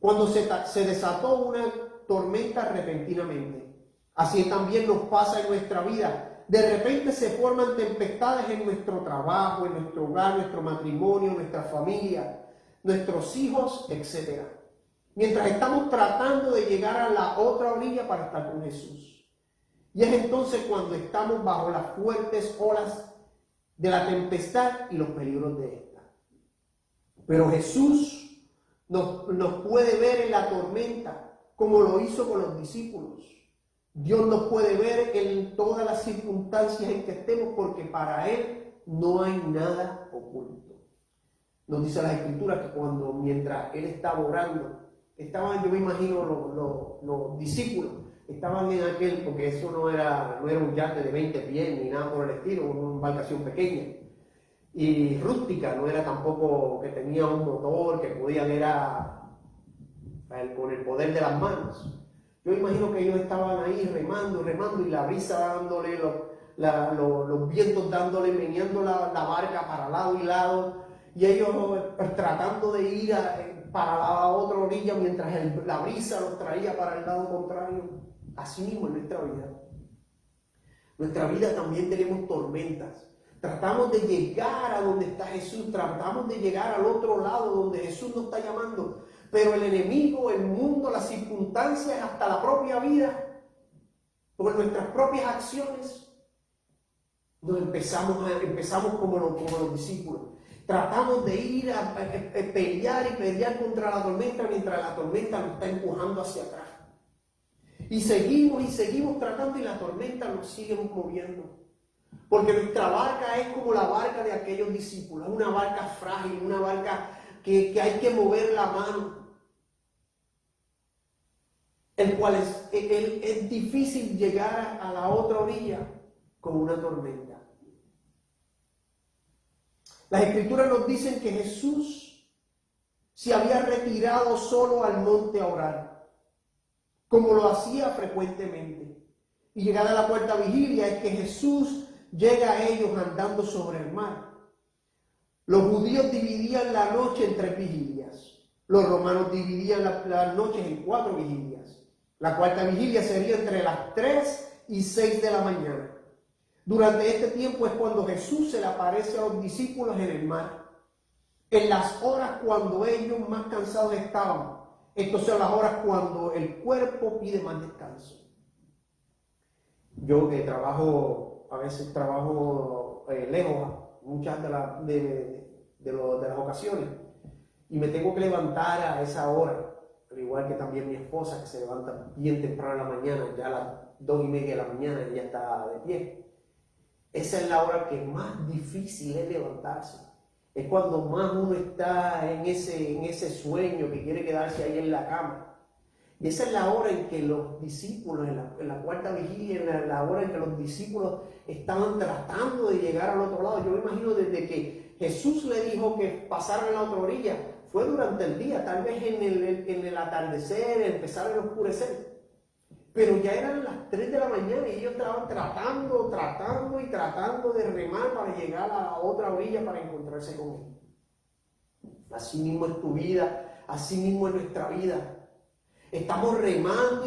cuando se desató una tormenta repentinamente. Así también nos pasa en nuestra vida. De repente se forman tempestades en nuestro trabajo, en nuestro hogar, nuestro matrimonio, nuestra familia, nuestros hijos, etc. Mientras estamos tratando de llegar a la otra orilla para estar con Jesús. Y es entonces cuando estamos bajo las fuertes olas de la tempestad y los peligros de esta. Pero Jesús nos puede ver en la tormenta, como lo hizo con los discípulos. Dios nos puede ver en todas las circunstancias en que estemos, porque para Él no hay nada oculto. Nos dice las Escrituras que mientras Él estaba orando, yo me imagino los discípulos, estaban en aquel, porque eso no era un yate de 20 pies ni nada por el estilo, una embarcación pequeña y rústica, no era tampoco que tenía un motor, que podían, con el poder de las manos. Yo imagino que ellos estaban ahí remando, remando, y la brisa dándole, los vientos dándole, meneando la barca para lado y lado, y ellos tratando de ir para la otra orilla mientras la brisa los traía para el lado contrario. Así mismo en nuestra vida. Nuestra vida también tenemos tormentas. Tratamos de llegar a donde está Jesús, tratamos de llegar al otro lado donde Jesús nos está llamando, pero el enemigo, el mundo, las circunstancias, hasta la propia vida, por nuestras propias acciones, empezamos como los discípulos. Tratamos de ir a pelear y pelear contra la tormenta mientras la tormenta nos está empujando hacia atrás. Y seguimos tratando, y la tormenta nos sigue moviendo. Porque nuestra barca es como la barca de aquellos discípulos, una barca frágil, una barca que hay que mover la mano, el cual es difícil llegar a la otra orilla con una tormenta. Las Escrituras nos dicen que Jesús se había retirado solo al monte a orar, como lo hacía frecuentemente. Y llegada la cuarta vigilia es que Jesús llega a ellos andando sobre el mar. Los judíos dividían la noche en 3 vigilias. Los romanos dividían las noches en 4 vigilias. La cuarta vigilia sería entre las 3 y 6 de la mañana. Durante este tiempo es cuando Jesús se le aparece a los discípulos en el mar. En las horas cuando ellos más cansados estaban. Estas son las horas cuando el cuerpo pide más descanso. Yo que a veces trabajo lejos, muchas de las ocasiones, y me tengo que levantar a esa hora, al igual que también mi esposa, que se levanta bien temprano en la mañana, ya a las 2:30 de la mañana ya está de pie. Esa es la hora que más difícil es levantarse. Es cuando más uno está en ese sueño que quiere quedarse ahí en la cama. Y esa es la hora en que los discípulos, en la cuarta vigilia, la hora en que los discípulos estaban tratando de llegar al otro lado. Yo me imagino desde que Jesús le dijo que pasaran a la otra orilla, fue durante el día, tal vez en el atardecer, empezar a oscurecer. Pero ya eran las 3 de la mañana y ellos estaban tratando de remar para llegar a la otra orilla para encontrarse con Él. Así mismo es tu vida, así mismo es nuestra vida. Estamos remando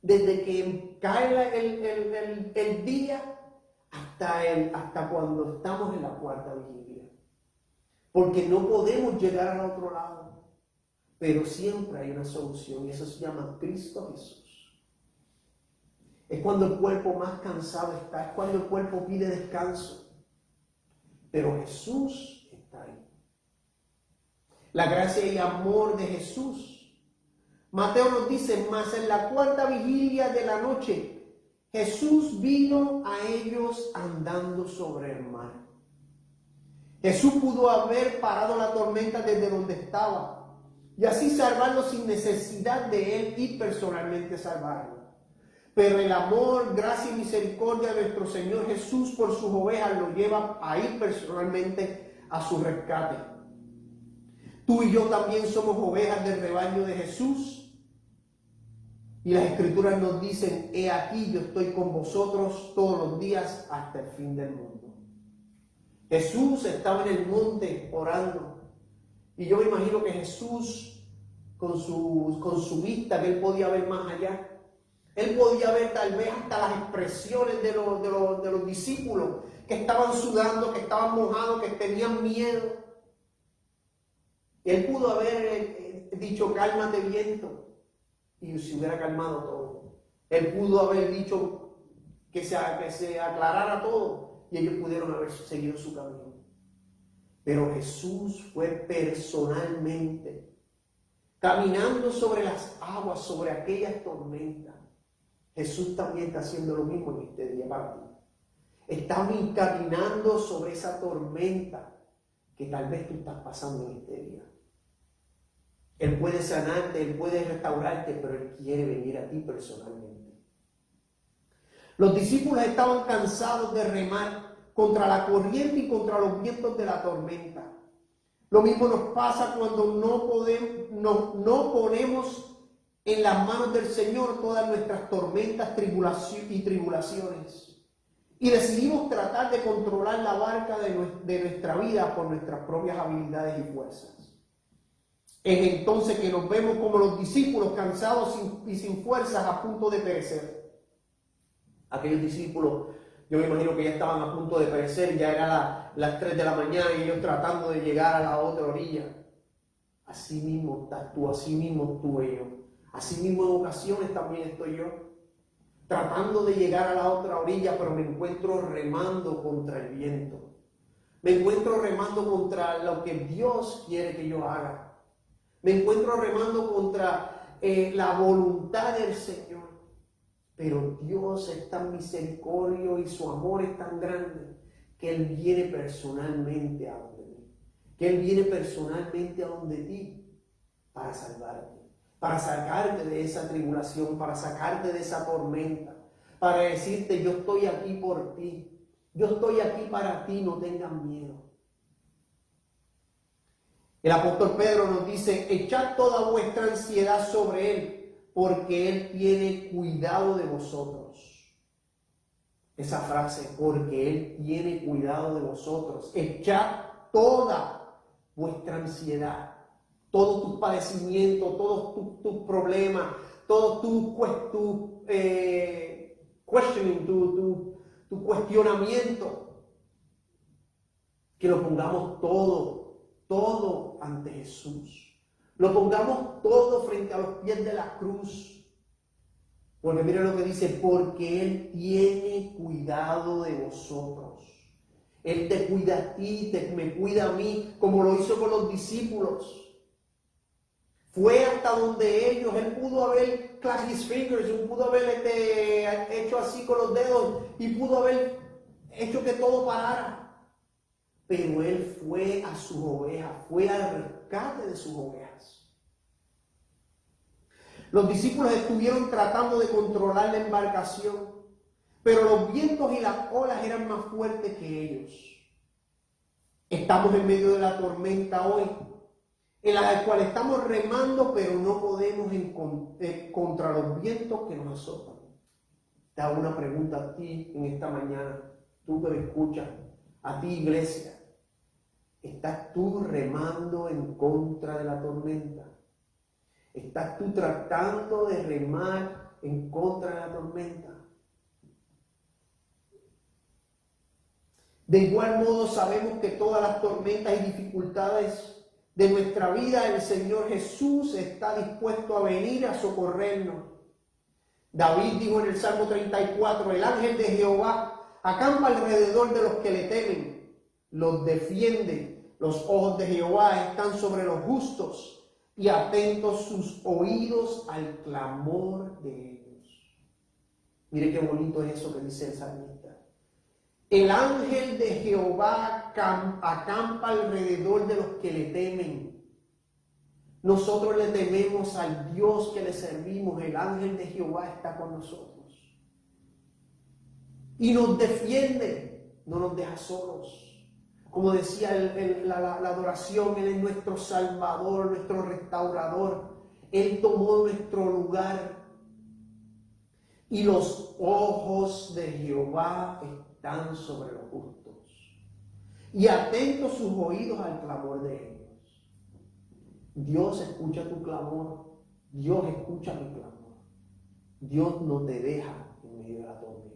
desde que cae el día hasta cuando estamos en la cuarta vigilia. Porque no podemos llegar al otro lado. Pero siempre hay una solución, y eso se llama Cristo Jesús. Es cuando el cuerpo más cansado está, es cuando el cuerpo pide descanso. Pero Jesús está ahí. La gracia y amor de Jesús. Mateo nos dice, mas en la cuarta vigilia de la noche, Jesús vino a ellos andando sobre el mar. Jesús pudo haber parado la tormenta desde donde estaba y así salvarlo sin necesidad de Él ir personalmente a salvarlo. Pero el amor, gracia y misericordia de nuestro Señor Jesús por sus ovejas lo lleva a ir personalmente a su rescate. Tú y yo también somos ovejas del rebaño de Jesús. Y las Escrituras nos dicen, he aquí yo estoy con vosotros todos los días hasta el fin del mundo. Jesús estaba en el monte orando. Y yo me imagino que Jesús, con su vista, que Él podía ver más allá, Él podía ver tal vez hasta las expresiones de los discípulos que estaban sudando, que estaban mojados, que tenían miedo. Él pudo haber dicho, cálmate viento, y se hubiera calmado todo. Él pudo haber dicho que se aclarara todo, y ellos pudieron haber seguido su camino. Pero Jesús fue personalmente caminando sobre las aguas, sobre aquellas tormentas. Jesús también está haciendo lo mismo en este día para ti. Está caminando sobre esa tormenta que tal vez tú estás pasando en este día. Él puede sanarte, Él puede restaurarte, pero Él quiere venir a ti personalmente. Los discípulos estaban cansados de remar contra la corriente y contra los vientos de la tormenta. Lo mismo nos pasa cuando no ponemos en las manos del Señor todas nuestras tormentas y tribulaciones. Y decidimos tratar de controlar la barca de nuestra vida por nuestras propias habilidades y fuerzas. Es entonces que nos vemos como los discípulos cansados y sin fuerzas a punto de perecer. Aquellos discípulos, yo me imagino que ya estaban a punto de perecer, ya era las 3 de la mañana y ellos tratando de llegar a la otra orilla. Así mismo estás tú, así mismo estuve yo. Así mismo en ocasiones también estoy yo, tratando de llegar a la otra orilla, pero me encuentro remando contra el viento. Me encuentro remando contra lo que Dios quiere que yo haga. Me encuentro remando contra la voluntad del Señor. Pero Dios es tan misericordioso y su amor es tan grande que Él viene personalmente a donde mí. Que Él viene personalmente a donde ti para salvarte. Para sacarte de esa tribulación, para sacarte de esa tormenta. Para decirte, yo estoy aquí por ti. Yo estoy aquí para ti, no tengas miedo. El apóstol Pedro nos dice, echad toda vuestra ansiedad sobre Él, porque Él tiene cuidado de vosotros. Esa frase, porque Él tiene cuidado de vosotros. Echad toda vuestra ansiedad, todos tus padecimientos, todos tus problemas, todo tu questioning, tu cuestionamiento, que lo pongamos todo ante Jesús. Lo pongamos todo frente a los pies de la cruz. Porque mira lo que dice, porque Él tiene cuidado de vosotros. Él te cuida a ti, me cuida a mí, como lo hizo con los discípulos. Fue hasta donde ellos, Él pudo haber clapped his fingers, Él pudo haber hecho así con los dedos y pudo haber hecho que todo parara. Pero Él fue a sus ovejas, fue al rescate de sus ovejas. Los discípulos estuvieron tratando de controlar la embarcación, pero los vientos y las olas eran más fuertes que ellos. Estamos en medio de la tormenta hoy, en la cual estamos remando, pero no podemos contra los vientos que nos azotan. Te hago una pregunta a ti en esta mañana, tú que me escuchas, a ti iglesia. ¿Estás tú remando en contra de la tormenta? ¿Estás tú tratando de remar en contra de la tormenta? De igual modo sabemos que todas las tormentas y dificultades de nuestra vida, el Señor Jesús está dispuesto a venir a socorrernos. David dijo en el Salmo 34, el ángel de Jehová acampa alrededor de los que le temen, los defiende. Los ojos de Jehová están sobre los justos y atentos sus oídos al clamor de ellos. Mire qué bonito es eso que dice el salmista. El ángel de Jehová acampa alrededor de los que le temen. Nosotros le tememos al Dios que le servimos. El ángel de Jehová está con nosotros. Y nos defiende, no nos deja solos. Como decía la adoración, Él es nuestro Salvador, nuestro restaurador. Él tomó nuestro lugar. Y los ojos de Jehová están sobre los justos. Y atentos sus oídos al clamor de ellos. Dios escucha tu clamor. Dios escucha mi clamor. Dios no te deja en medio de la tormenta.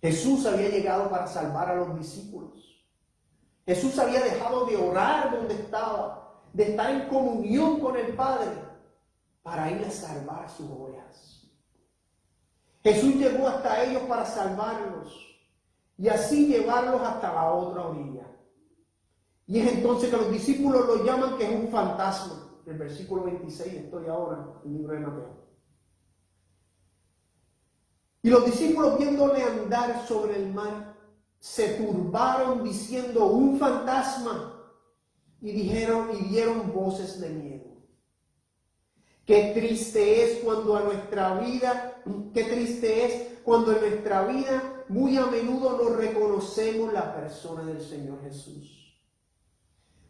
Jesús había llegado para salvar a los discípulos. Jesús había dejado de orar donde estaba, de estar en comunión con el Padre, para ir a salvar a sus ovejas. Jesús llegó hasta ellos para salvarlos y así llevarlos hasta la otra orilla. Y es entonces que los discípulos lo llaman que es un fantasma. El versículo 26, estoy ahora en el libro de Mateo. Y los discípulos, viéndole andar sobre el mar, se turbaron diciendo, un fantasma. y dieron voces de miedo. Qué triste es cuando en nuestra vida muy a menudo no reconocemos la persona del Señor Jesús.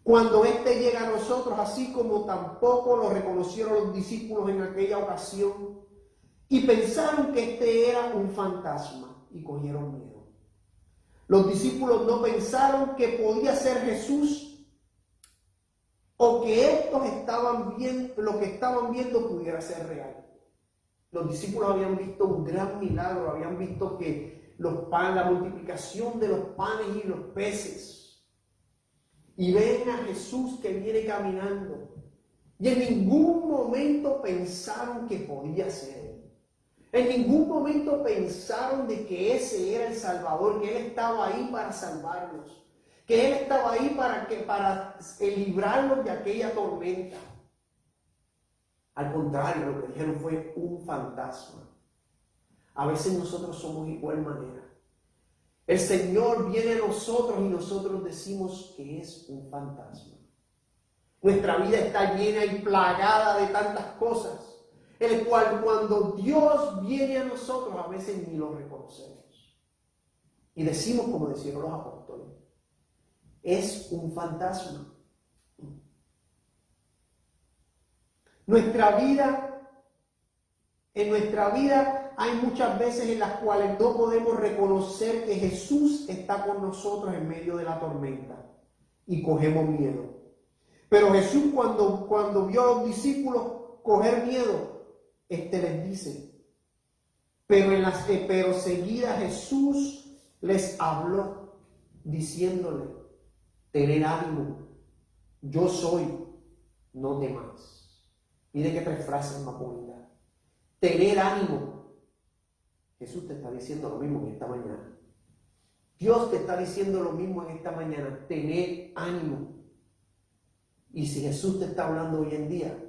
Cuando Éste llega a nosotros, así como tampoco lo reconocieron los discípulos en aquella ocasión, y pensaron que este era un fantasma y cogieron miedo. Los discípulos no pensaron que podía ser Jesús o que estos lo que estaban viendo pudiera ser real. Los discípulos habían visto un gran milagro, habían visto que la multiplicación de los panes y los peces. Y ven a Jesús que viene caminando. Y en ningún momento pensaron que podía ser. En ningún momento pensaron de que ese era el Salvador, que Él estaba ahí para salvarlos, que Él estaba ahí para librarlos de aquella tormenta. Al contrario, lo que dijeron fue un fantasma. A veces nosotros somos de igual manera. El Señor viene a nosotros y nosotros decimos que es un fantasma. Nuestra vida está llena y plagada de tantas cosas, el cual cuando Dios viene a nosotros a veces ni lo reconocemos. Y decimos como decían los apóstoles, es un fantasma. En nuestra vida hay muchas veces en las cuales no podemos reconocer que Jesús está con nosotros en medio de la tormenta y cogemos miedo. Pero Jesús cuando vio a los discípulos coger miedo, les dice, pero seguida Jesús les habló diciéndole, tened ánimo, yo soy, no temáis. Mire qué tres frases más bonitas. Tener ánimo. Jesús te está diciendo lo mismo en esta mañana. Dios te está diciendo lo mismo en esta mañana. Tener ánimo. Y si Jesús te está hablando hoy en día,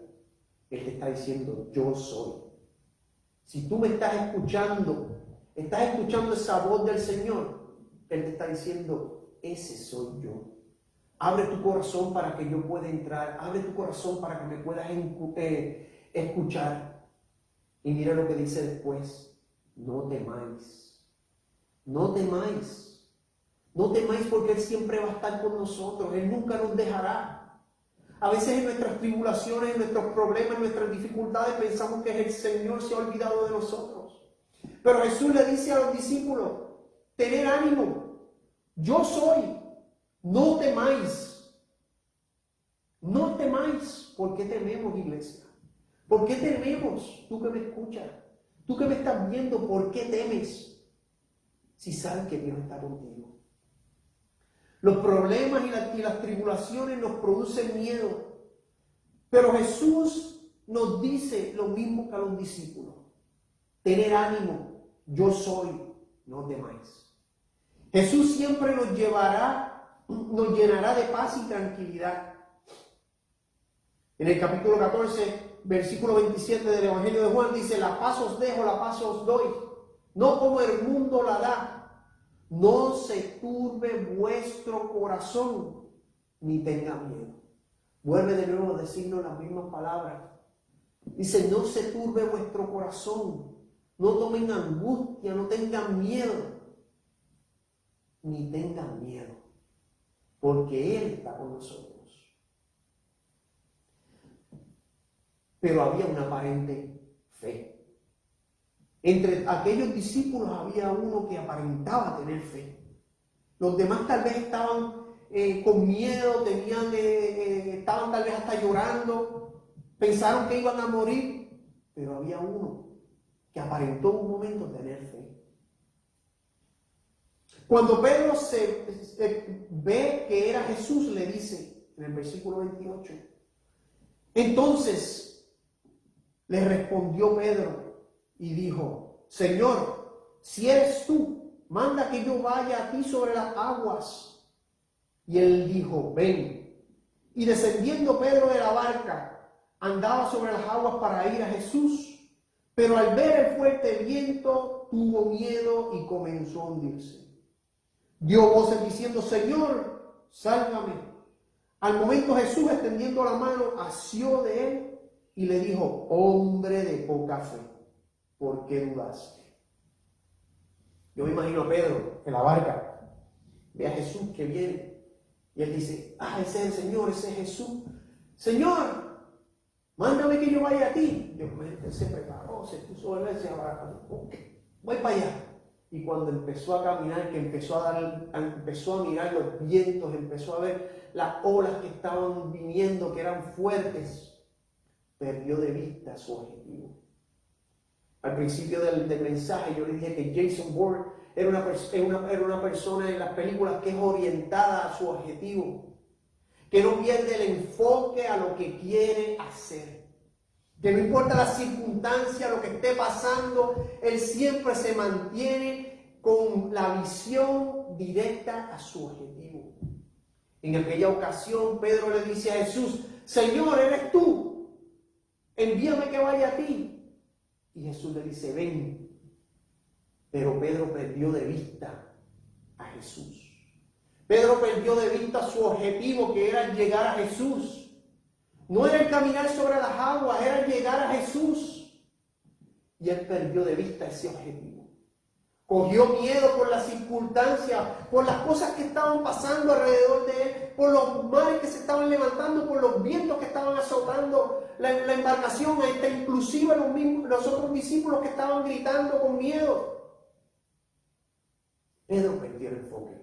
Él te está diciendo, yo soy. Si tú me estás escuchando esa voz del Señor, Él te está diciendo, ese soy yo. Abre tu corazón para que yo pueda entrar. Abre tu corazón para que me puedas escuchar. Y mira lo que dice después. No temáis. No temáis. No temáis porque Él siempre va a estar con nosotros. Él nunca nos dejará. A veces en nuestras tribulaciones, en nuestros problemas, en nuestras dificultades, pensamos que el Señor se ha olvidado de nosotros. Pero Jesús le dice a los discípulos, tened ánimo. Yo soy. No temáis. No temáis. ¿Por qué tememos, iglesia? ¿Por qué tememos? Tú que me escuchas, tú que me estás viendo, ¿por qué temes? Si sabes que Dios está contigo. Los problemas y las tribulaciones nos producen miedo. Pero Jesús nos dice lo mismo que a los discípulos. Tener ánimo, yo soy, no temáis. Jesús siempre nos llenará de paz y tranquilidad. En el capítulo 14, versículo 27 del Evangelio de Juan dice, la paz os dejo, la paz os doy, no como el mundo la da. No se turbe vuestro corazón, ni tenga miedo. Vuelve de nuevo a decirnos las mismas palabras. Dice, no se turbe vuestro corazón, no tomen angustia, no tengan miedo, ni tengan miedo, porque Él está con nosotros. Pero había una aparente fe. Entre aquellos discípulos había uno que aparentaba tener fe. Los demás tal vez estaban con miedo, estaban tal vez hasta llorando, pensaron que iban a morir, pero había uno que aparentó un momento tener fe. Cuando Pedro ve que era Jesús, le dice en el versículo 28, entonces le respondió Pedro y dijo, Señor, si eres tú, manda que yo vaya a ti sobre las aguas. Y él dijo, ven. Y descendiendo Pedro de la barca, andaba sobre las aguas para ir a Jesús, pero al ver el fuerte viento, tuvo miedo y comenzó a hundirse. Dio voces diciendo, Señor, sálvame. Al momento Jesús, extendiendo la mano, asió de él y le dijo: hombre de poca fe, ¿por qué dudaste? Yo me imagino a Pedro en la barca, ve a Jesús que viene, y él dice: ese es el Señor, ese es Jesús. Señor, mándame que yo vaya a ti. Él se preparó, se puso a verse, voy para allá. Y cuando empezó a caminar, que empezó a mirar los vientos, empezó a ver las olas que estaban viniendo, que eran fuertes, perdió de vista su objetivo. Al principio del mensaje yo le dije que Jason Bourne era una persona en las películas que es orientada a su objetivo, que no pierde el enfoque a lo que quiere hacer, que no importa la circunstancia, lo que esté pasando, él siempre se mantiene con la visión directa a su objetivo. En aquella ocasión Pedro le dice a Jesús: Señor, ¿eres tú? Envíame que vaya a ti. Y Jesús le dice: ven. Pero Pedro perdió de vista a Jesús. Pedro perdió de vista su objetivo, que era llegar a Jesús. No era el caminar sobre las aguas, era el llegar a Jesús. Y él perdió de vista ese objetivo. Cogió miedo por las circunstancias, por las cosas que estaban pasando alrededor de él, por los mares que se estaban levantando, por los vientos que estaban azotando la embarcación, hasta inclusive los otros discípulos que estaban gritando con miedo. Pedro perdió el enfoque.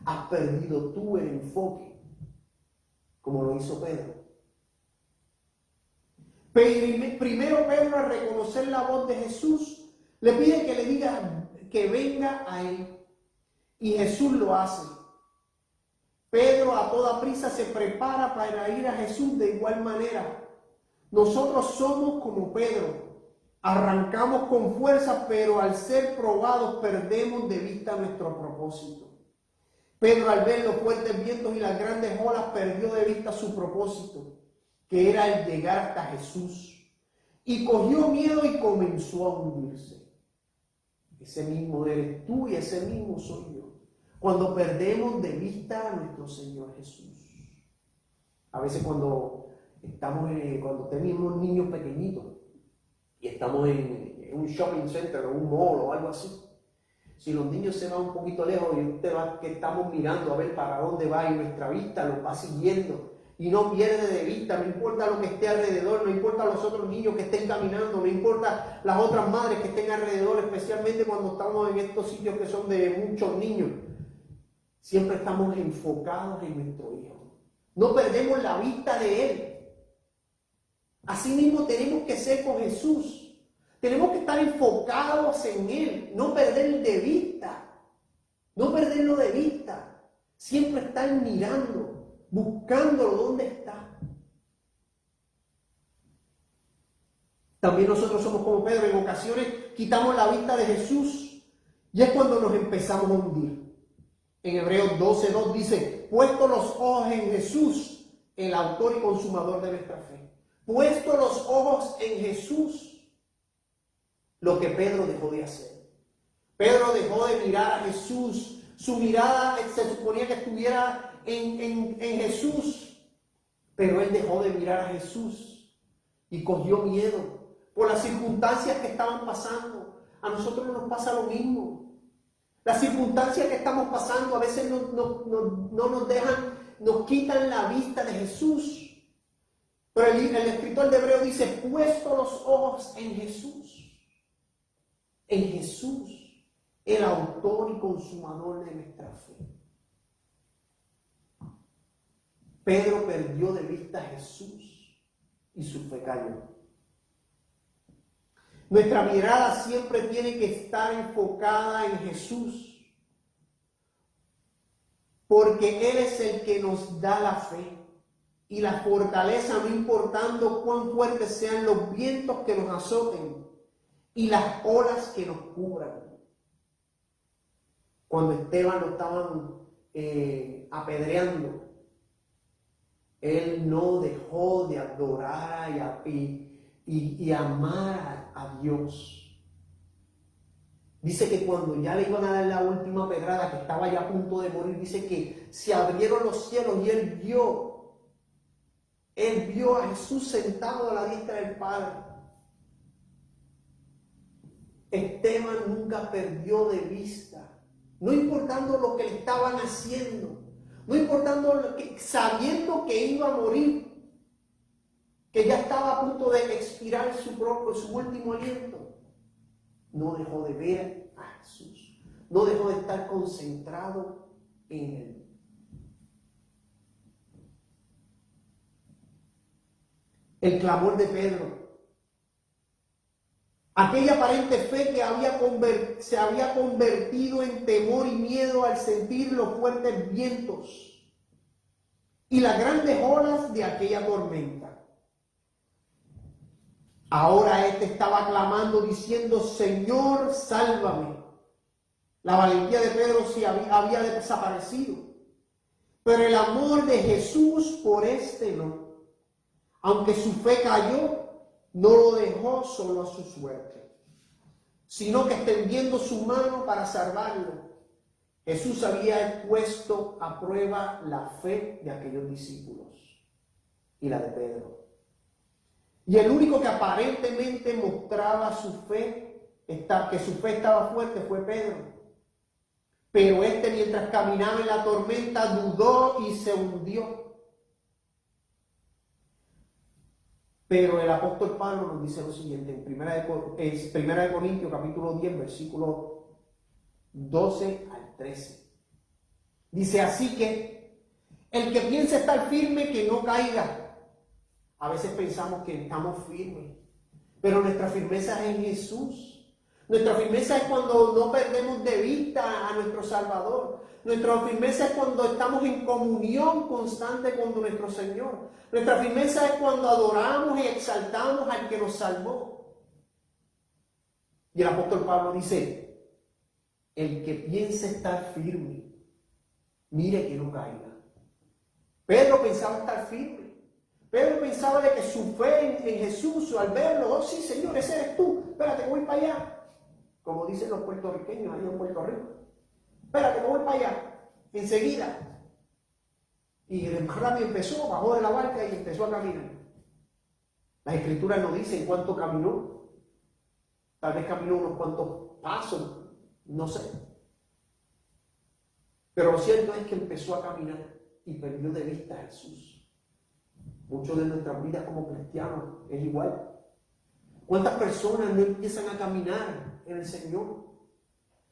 Has perdido tú el enfoque, como lo hizo Pedro. Primero Pedro, al reconocer la voz de Jesús, le pide que le diga que venga a él. Y Jesús lo hace. Pedro a toda prisa se prepara para ir a Jesús de igual manera. Nosotros somos como Pedro. Arrancamos con fuerza, pero al ser probados perdemos de vista nuestro propósito. Pedro, al ver los fuertes vientos y las grandes olas, perdió de vista su propósito, que era el llegar hasta Jesús. Y cogió miedo y comenzó a hundirse. Ese mismo eres tú y ese mismo soy yo. Cuando perdemos de vista a nuestro Señor Jesús. A veces cuando tenemos niños pequeñitos y estamos en un shopping center o un mall o algo así, si los niños se van un poquito lejos y usted va, que estamos mirando a ver para dónde va, y nuestra vista los va siguiendo y no pierde de vista, no importa lo que esté alrededor, no importa los otros niños que estén caminando, no importa las otras madres que estén alrededor, especialmente cuando estamos en estos sitios que son de muchos niños. Siempre estamos enfocados en nuestro Hijo. No perdemos la vista de Él. Así mismo tenemos que ser con Jesús. Tenemos que estar enfocados en Él, no perderlo de vista. No perderlo de vista. Siempre estar mirando, buscándolo dónde está. También nosotros somos como Pedro. En ocasiones quitamos la vista de Jesús y es cuando nos empezamos a hundir. En Hebreos 12:2 dice: puesto los ojos en Jesús, el autor y consumador de nuestra fe. Puesto los ojos en Jesús. Lo que Pedro dejó de hacer. Pedro dejó de mirar a Jesús. Su mirada se suponía que estuviera en Jesús. Pero él dejó de mirar a Jesús y cogió miedo por las circunstancias que estaban pasando. A nosotros nos pasa lo mismo. Las circunstancias que estamos pasando a veces no nos dejan, nos quitan la vista de Jesús. Pero el escritor de Hebreos dice: puesto los ojos en Jesús. En Jesús, el autor y consumador de nuestra fe. Pedro perdió de vista a Jesús y su fe cayó. Nuestra mirada siempre tiene que estar enfocada en Jesús, porque Él es el que nos da la fe y la fortaleza, no importando cuán fuertes sean los vientos que nos azoten y las olas que nos cubran. Cuando Esteban lo estaban apedreando, él no dejó de adorar y amar a Dios. Dice que cuando ya le iban a dar la última pedrada, que estaba ya a punto de morir, dice que se abrieron los cielos y él vio Él vio a Jesús sentado a la diestra del Padre. Esteban nunca perdió de vista, no importando lo que le estaban haciendo, no importando sabiendo que iba a morir, que ya estaba a punto de expirar su último aliento, no dejó de ver a Jesús, no dejó de estar concentrado en Él. El clamor de Pedro, aquella aparente fe que se había convertido en temor y miedo al sentir los fuertes vientos y las grandes olas de aquella tormenta. Ahora éste estaba clamando diciendo: Señor, sálvame. La valentía de Pedro había desaparecido, pero el amor de Jesús por no. Aunque su fe cayó, no lo dejó solo a su suerte, sino que extendiendo su mano para salvarlo, Jesús había puesto a prueba la fe de aquellos discípulos y la de Pedro. Y el único que aparentemente mostraba su fe, que su fe estaba fuerte, fue Pedro. Pero mientras caminaba en la tormenta, dudó y se hundió. Pero el apóstol Pablo nos dice lo siguiente en Primera de Corintios capítulo 10, versículos 12 al 13. Dice: así que el que piense estar firme, que no caiga. A veces pensamos que estamos firmes, pero nuestra firmeza es en Jesús. Nuestra firmeza es cuando no perdemos de vista a nuestro Salvador. Nuestra firmeza es cuando estamos en comunión constante con nuestro Señor. Nuestra firmeza es cuando adoramos y exaltamos al que nos salvó. Y el apóstol Pablo dice: el que piense estar firme, mire que no caiga. Pedro pensaba estar firme. Pedro pensaba de que su fe en Jesús, al verlo: oh sí, Señor, ese eres tú, espérate que voy para allá. Como dicen los puertorriqueños ahí en Puerto Rico: espérate que voy para allá, enseguida. Y rápido empezó, bajó de la barca y empezó a caminar. Las escrituras no dicen cuánto caminó. Tal vez caminó unos cuantos pasos, no sé. Pero lo cierto es que empezó a caminar y perdió de vista a Jesús. Muchos de nuestras vidas como cristianos es igual. ¿Cuántas personas no empiezan a caminar en el Señor?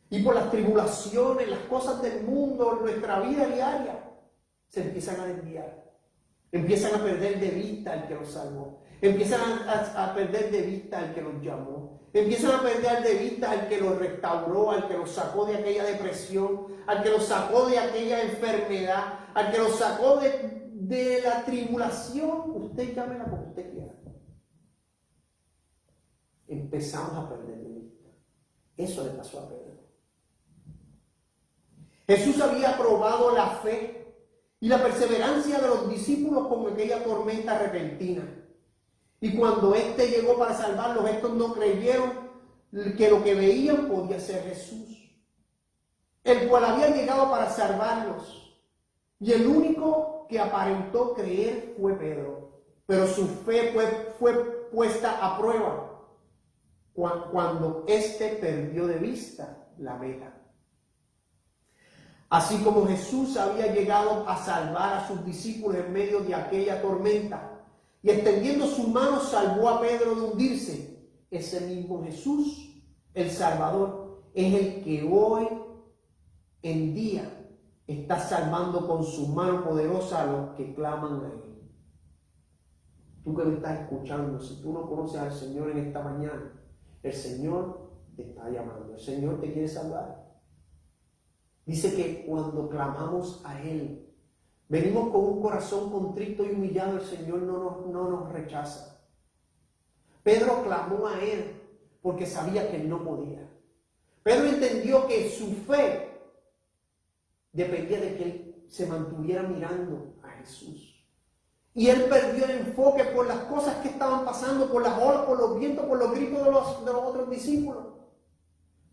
Y por las tribulaciones, las cosas del mundo, nuestra vida diaria, se empiezan a desviar. Empiezan a perder de vista al que los salvó. Empiezan a perder de vista al que los llamó. Empiezan a perder de vista al que los restauró, al que los sacó de aquella depresión, al que los sacó de aquella enfermedad, al que los sacó de la tribulación. Usted llámela como usted quiera. Empezamos a perder de vista. Eso le pasó a Pedro. Jesús había probado la fe y la perseverancia de los discípulos con aquella tormenta repentina. Y cuando éste llegó para salvarlos, estos no creyeron que lo que veían podía ser Jesús, el cual había llegado para salvarlos. Y el único que aparentó creer fue Pedro. Pero su fe fue puesta a prueba cuando éste perdió de vista la meta. Así como Jesús había llegado a salvar a sus discípulos en medio de aquella tormenta y extendiendo su mano salvó a Pedro de hundirse, ese mismo Jesús, el Salvador, es el que hoy en día está salvando con su mano poderosa a los que claman a Él. Tú que me estás escuchando, si tú no conoces al Señor en esta mañana, el Señor te está llamando, el Señor te quiere salvar. Dice que cuando clamamos a Él, venimos con un corazón contrito y humillado, el Señor no nos rechaza. Pedro clamó a Él porque sabía que Él no podía. Pedro entendió que su fe dependía de que Él se mantuviera mirando a Jesús. Y él perdió el enfoque por las cosas que estaban pasando, por las olas, por los vientos, por los gritos de los otros discípulos.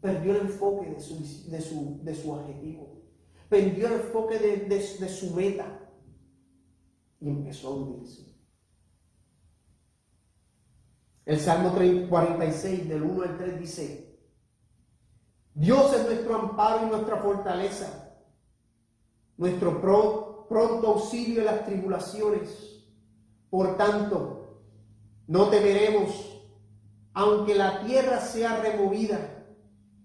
Perdió el enfoque de su objetivo. Perdió el enfoque de su meta. Y empezó a hundirse. El Salmo 46 del 1 al 3 dice: Dios es nuestro amparo y nuestra fortaleza, nuestro pronto auxilio en las tribulaciones. Por tanto, no temeremos, aunque la tierra sea removida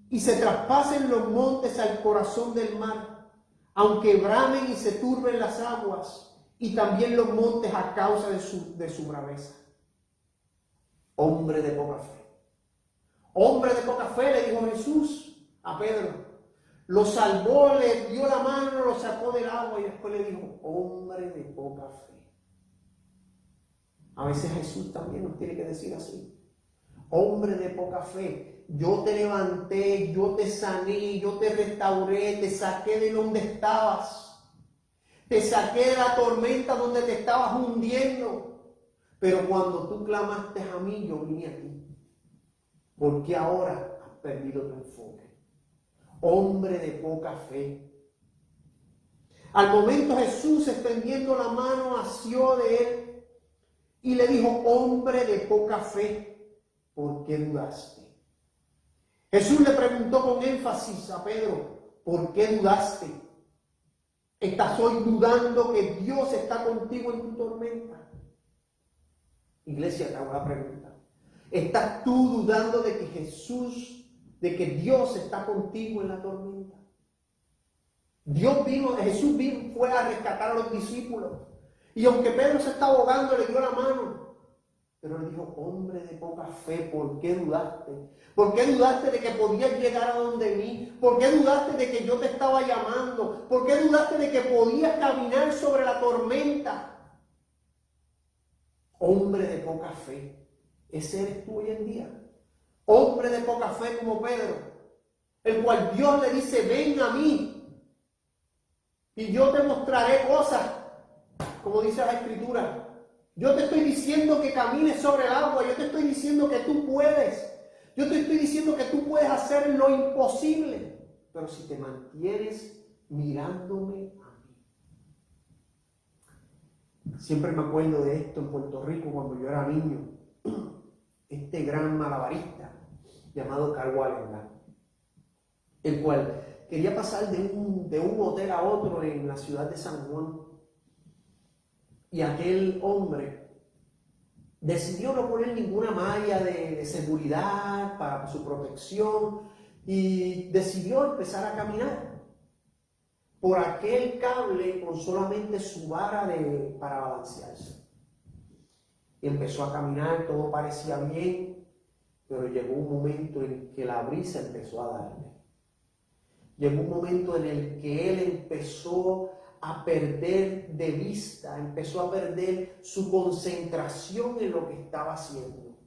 y se traspasen los montes al corazón del mar, aunque bramen y se turben las aguas y también los montes a causa de su braveza. Hombre de poca fe. Hombre de poca fe, le dijo Jesús a Pedro. Lo salvó, le dio la mano, lo sacó del agua y después le dijo: hombre de poca fe. A veces Jesús también nos tiene que decir así: hombre de poca fe, yo te levanté, yo te sané, yo te restauré, te saqué de donde estabas, te saqué de la tormenta donde te estabas hundiendo. Pero cuando tú clamaste a mí, yo vine a ti. ¿Por qué ahora has perdido tu enfoque? Hombre de poca fe. Al momento Jesús, extendiendo la mano, asió de él y le dijo: hombre de poca fe, ¿por qué dudaste? Jesús le preguntó con énfasis a Pedro: ¿por qué dudaste? ¿Estás hoy dudando que Dios está contigo en tu tormenta? Iglesia, te hago la pregunta: ¿estás tú dudando de que que Dios está contigo en la tormenta? Jesús fue a rescatar a los discípulos. Y aunque Pedro se estaba ahogando, le dio la mano. Pero le dijo: hombre de poca fe, ¿por qué dudaste? ¿Por qué dudaste de que podías llegar a donde mí? ¿Por qué dudaste de que yo te estaba llamando? ¿Por qué dudaste de que podías caminar sobre la tormenta? Hombre de poca fe. Ese eres tú hoy en día. Hombre de poca fe como Pedro, el cual Dios le dice: ven a mí y yo te mostraré cosas, como dice la Escritura. Yo te estoy diciendo que camines sobre el agua. Yo te estoy diciendo que tú puedes. Yo te estoy diciendo que tú puedes hacer lo imposible. Pero si te mantienes mirándome a mí. Siempre me acuerdo de esto en Puerto Rico cuando yo era niño. Este gran malabarista llamado Karl Wallenda, el cual quería pasar de un hotel a otro en la ciudad de San Juan. Y aquel hombre decidió no poner ninguna malla de seguridad para su protección y decidió empezar a caminar por aquel cable con solamente su vara para balancearse. Y empezó a caminar, todo parecía bien, pero llegó un momento en que la brisa empezó a darle. Llegó un momento en el que él empezó a perder de vista, empezó a perder su concentración en lo que estaba haciendo.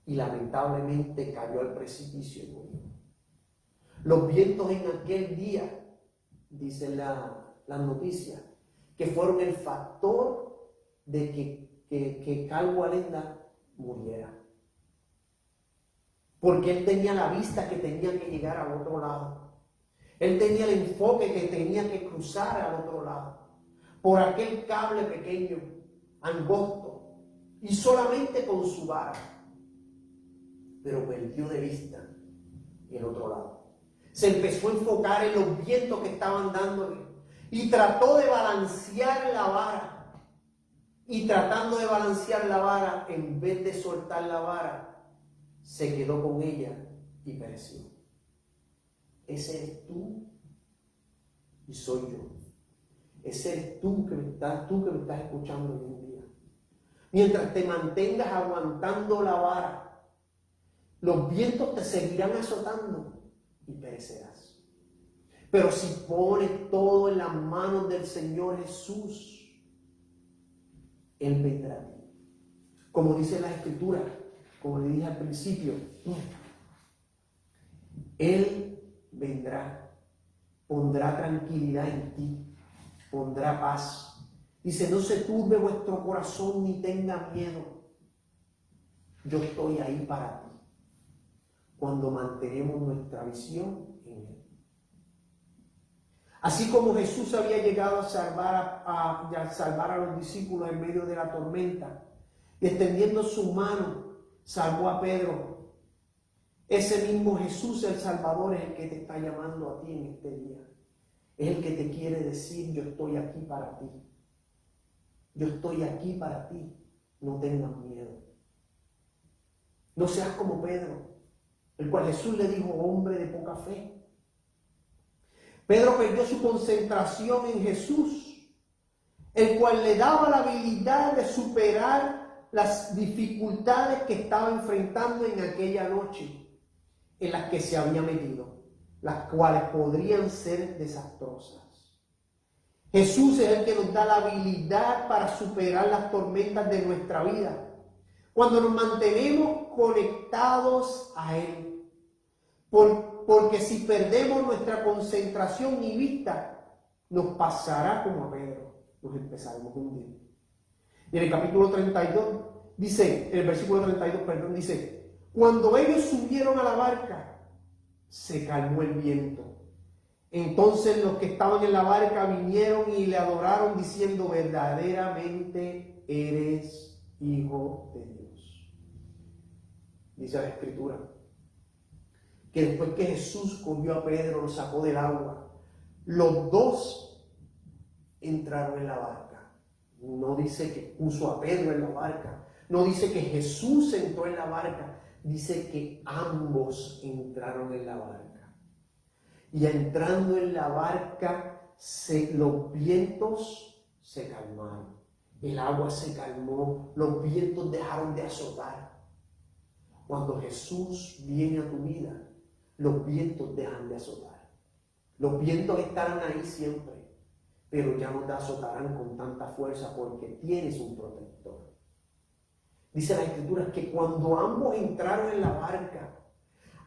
Y lamentablemente cayó al precipicio y murió. Los vientos en aquel día, dicen las noticias, que fueron el factor de que Karl Wallenda muriera. Porque él tenía la vista que tenía que llegar al otro lado. Él tenía el enfoque que tenía que cruzar al otro lado. Por aquel cable pequeño, angosto, y solamente con su vara. Pero perdió de vista el otro lado. Se empezó a enfocar en los vientos que estaban dándole. Y trató de balancear la vara. Y tratando de balancear la vara, en vez de soltar la vara, se quedó con ella y pereció. Ese eres tú y soy yo. Ese eres tú que me estás escuchando hoy en día. Mientras te mantengas aguantando la vara, los vientos te seguirán azotando y perecerás. Pero si pones todo en las manos del Señor Jesús, Él vendrá a ti. Como dice la Escritura, como le dije al principio, Él vendrá, pondrá tranquilidad en ti, pondrá paz. Dice: no se turbe vuestro corazón ni tenga miedo. Yo estoy ahí para ti. Cuando mantenemos nuestra visión en Él. Así como Jesús había llegado a salvar a los discípulos en medio de la tormenta, y extendiendo su mano, salvó a Pedro. Ese mismo Jesús, el Salvador, es el que te está llamando a ti en este día. Es el que te quiere decir: yo estoy aquí para ti. Yo estoy aquí para ti. No tengas miedo. No seas como Pedro, el cual Jesús le dijo: hombre de poca fe. Pedro perdió su concentración en Jesús, el cual le daba la habilidad de superar las dificultades que estaba enfrentando en aquella noche en las que se había metido, las cuales podrían ser desastrosas. Jesús es el que nos da la habilidad para superar las tormentas de nuestra vida, cuando nos mantenemos conectados a Él. Porque si perdemos nuestra concentración y vista, nos pasará como a Pedro, nos empezaremos a hundir. Y en el capítulo 32, dice, en el versículo 32, perdón, dice: cuando ellos subieron a la barca, se calmó el viento. Entonces los que estaban en la barca vinieron y le adoraron, diciendo: verdaderamente eres Hijo de Dios. Dice la Escritura que después que Jesús cogió a Pedro, lo sacó del agua, los dos entraron en la barca. No dice que puso a Pedro en la barca, no dice que Jesús entró en la barca, dice que ambos entraron en la barca. Y entrando en la barca, los vientos se calmaron, el agua se calmó, los vientos dejaron de azotar. Cuando Jesús viene a tu vida, los vientos dejan de azotar. Los vientos estarán ahí siempre, pero ya no te azotarán con tanta fuerza porque tienes un protector. Dice la Escritura que cuando ambos entraron en la barca,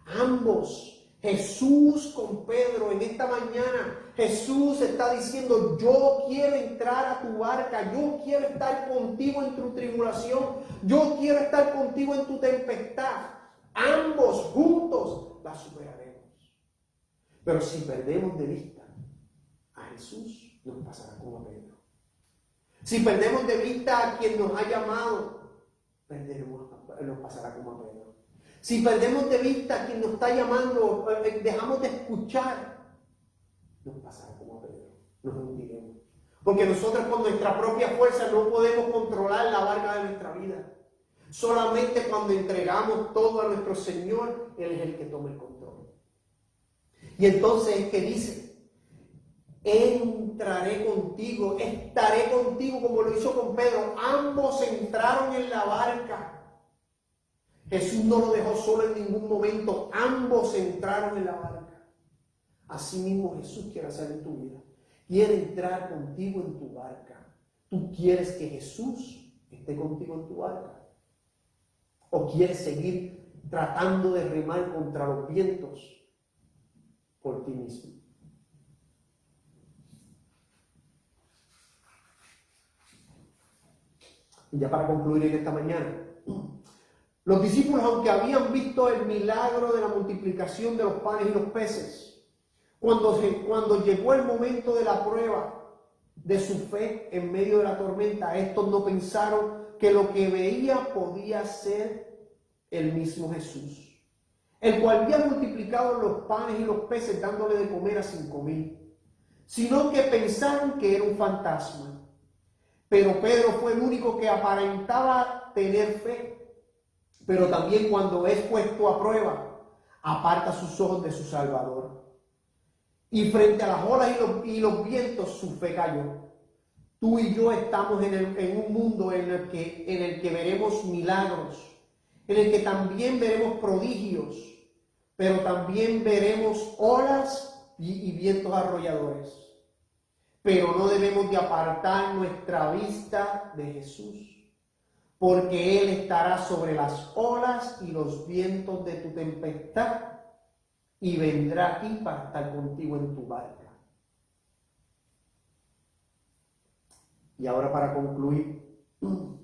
ambos, Jesús con Pedro, en esta mañana, Jesús está diciendo: yo quiero entrar a tu barca, yo quiero estar contigo en tu tribulación, yo quiero estar contigo en tu tempestad. Ambos juntos la superaremos. Pero si perdemos de vista a Jesús, nos pasará como a Pedro. Si perdemos de vista a quien nos ha llamado, nos pasará como a Pedro. Si perdemos de vista a quien nos está llamando, dejamos de escuchar, nos pasará como a Pedro. Nos hundiremos. Porque nosotros con nuestra propia fuerza no podemos controlar la barca de nuestra vida. Solamente cuando entregamos todo a nuestro Señor, Él es el que toma el control. Y entonces es que dice: entraré contigo, estaré contigo, como lo hizo con Pedro. Ambos entraron en la barca. Jesús no lo dejó solo en ningún momento. Ambos entraron en la barca. Así mismo Jesús quiere hacer en tu vida. Quiere entrar contigo en tu barca. ¿Tú quieres que Jesús esté contigo en tu barca? ¿O quieres seguir tratando de remar contra los vientos por ti mismo? Y ya para concluir en esta mañana, los discípulos, aunque habían visto el milagro de la multiplicación de los panes y los peces, cuando llegó el momento de la prueba de su fe en medio de la tormenta, estos no pensaron que lo que veía podía ser el mismo Jesús, el cual había multiplicado los panes y los peces dándole de comer a 5,000, sino que pensaron que era un fantasma. Pero Pedro fue el único que aparentaba tener fe, pero también cuando es puesto a prueba, aparta sus ojos de su Salvador. Y frente a las olas y los vientos, su fe cayó. Tú y yo estamos en un mundo en el que veremos milagros, en el que también veremos prodigios, pero también veremos olas y vientos arrolladores. Pero no debemos de apartar nuestra vista de Jesús, porque Él estará sobre las olas y los vientos de tu tempestad y vendrá aquí para estar contigo en tu barca. Y ahora, para concluir, tú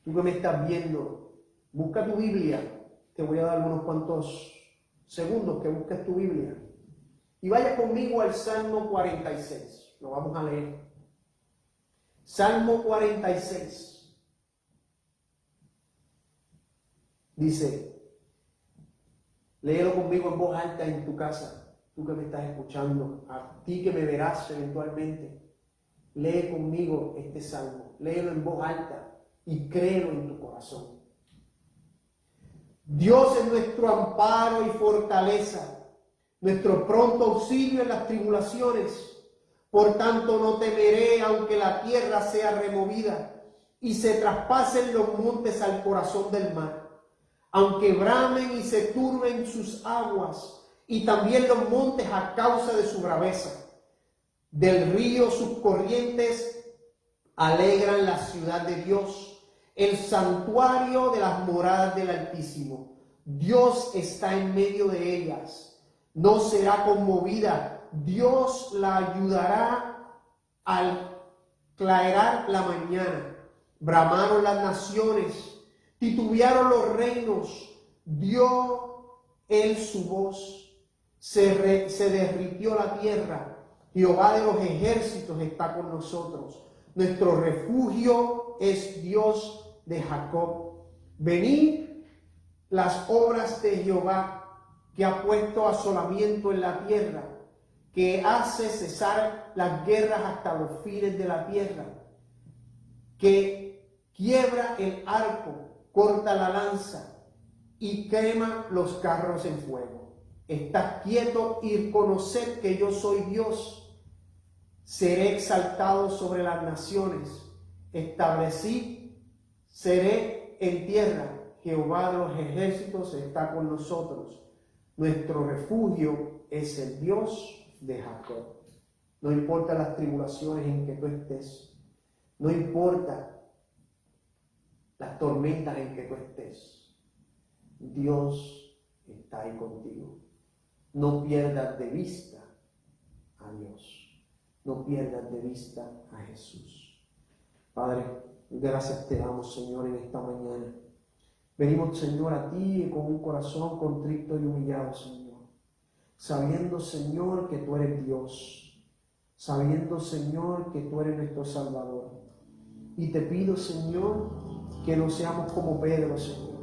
que me estás viendo, busca tu Biblia. Te voy a dar unos cuantos segundos que busques tu Biblia. Y vaya conmigo al Salmo 46. Lo vamos a leer. Salmo 46. Dice, léelo conmigo en voz alta en tu casa, tú que me estás escuchando, a ti que me verás eventualmente. Lee conmigo este salmo, léelo en voz alta y créelo en tu corazón. Dios es nuestro amparo y fortaleza, nuestro pronto auxilio en las tribulaciones. Por tanto no temeré aunque la tierra sea removida y se traspasen los montes al corazón del mar, aunque bramen y se turben sus aguas y también los montes a causa de su braveza. Del río sus corrientes alegran la ciudad de Dios, el santuario de las moradas del Altísimo. Dios está en medio de ellas, no será conmovida. Dios la ayudará al clarear la mañana. Bramaron las naciones, titubearon los reinos, dio él su voz, se derritió la tierra. Jehová de los ejércitos está con nosotros. Nuestro refugio es Dios de Jacob. Venid las obras de Jehová, que ha puesto asolamiento en la tierra, que hace cesar las guerras hasta los fines de la tierra, que quiebra el arco, corta la lanza y quema los carros en fuego. Estad quieto y conoced que yo soy Dios. Seré exaltado sobre las naciones, seré en tierra. Jehová de los ejércitos está con nosotros. Nuestro refugio es el Dios de Jacob. No importa las tribulaciones en que tú estés, no importa las tormentas en que tú estés, Dios está ahí contigo. No pierdas de vista a Dios. No pierdas de vista a Jesús. Padre, gracias te damos, Señor, en esta mañana. Venimos, Señor, a ti con un corazón contrito y humillado, Señor. Sabiendo, Señor, que tú eres Dios. Sabiendo, Señor, que tú eres nuestro Salvador. Y te pido, Señor, que no seamos como Pedro, Señor,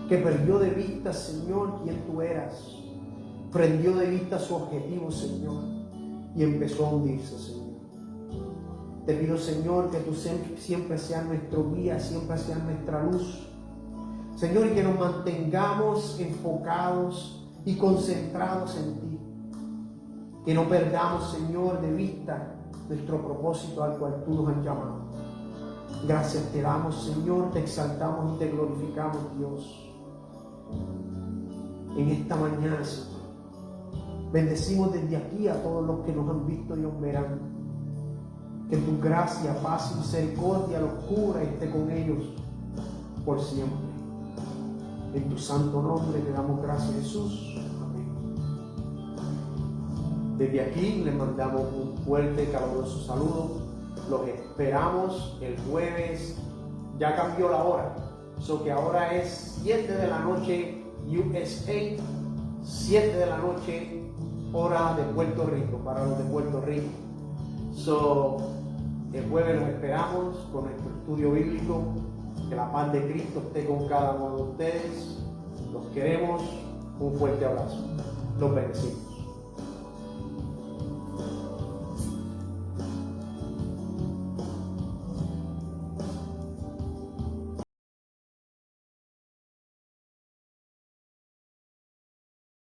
que perdió de vista, Señor, quién tú eras. Prendió de vista su objetivo, Señor, y empezó a hundirse, Señor. Te pido, Señor, que tú siempre seas nuestro guía, siempre seas nuestra luz. Señor, y que nos mantengamos enfocados y concentrados en ti. Que no perdamos, Señor, de vista nuestro propósito al cual tú nos has llamado. Gracias te damos, Señor, te exaltamos y te glorificamos, Dios. En esta mañana, Señor, bendecimos desde aquí a todos los que nos han visto y nos verán. Que tu gracia, paz y misericordia los cubra y esté con ellos por siempre. En tu santo nombre te damos gracias, Jesús. Amén. Desde aquí les mandamos un fuerte y caluroso saludo. Los esperamos el jueves. Ya cambió la hora. So que ahora es 7 de la noche USA, 7 de la noche hora de Puerto Rico, para los de Puerto Rico. So, el jueves los esperamos con nuestro estudio bíblico. Que la paz de Cristo esté con cada uno de ustedes. Los queremos. Un fuerte abrazo. Los bendecimos.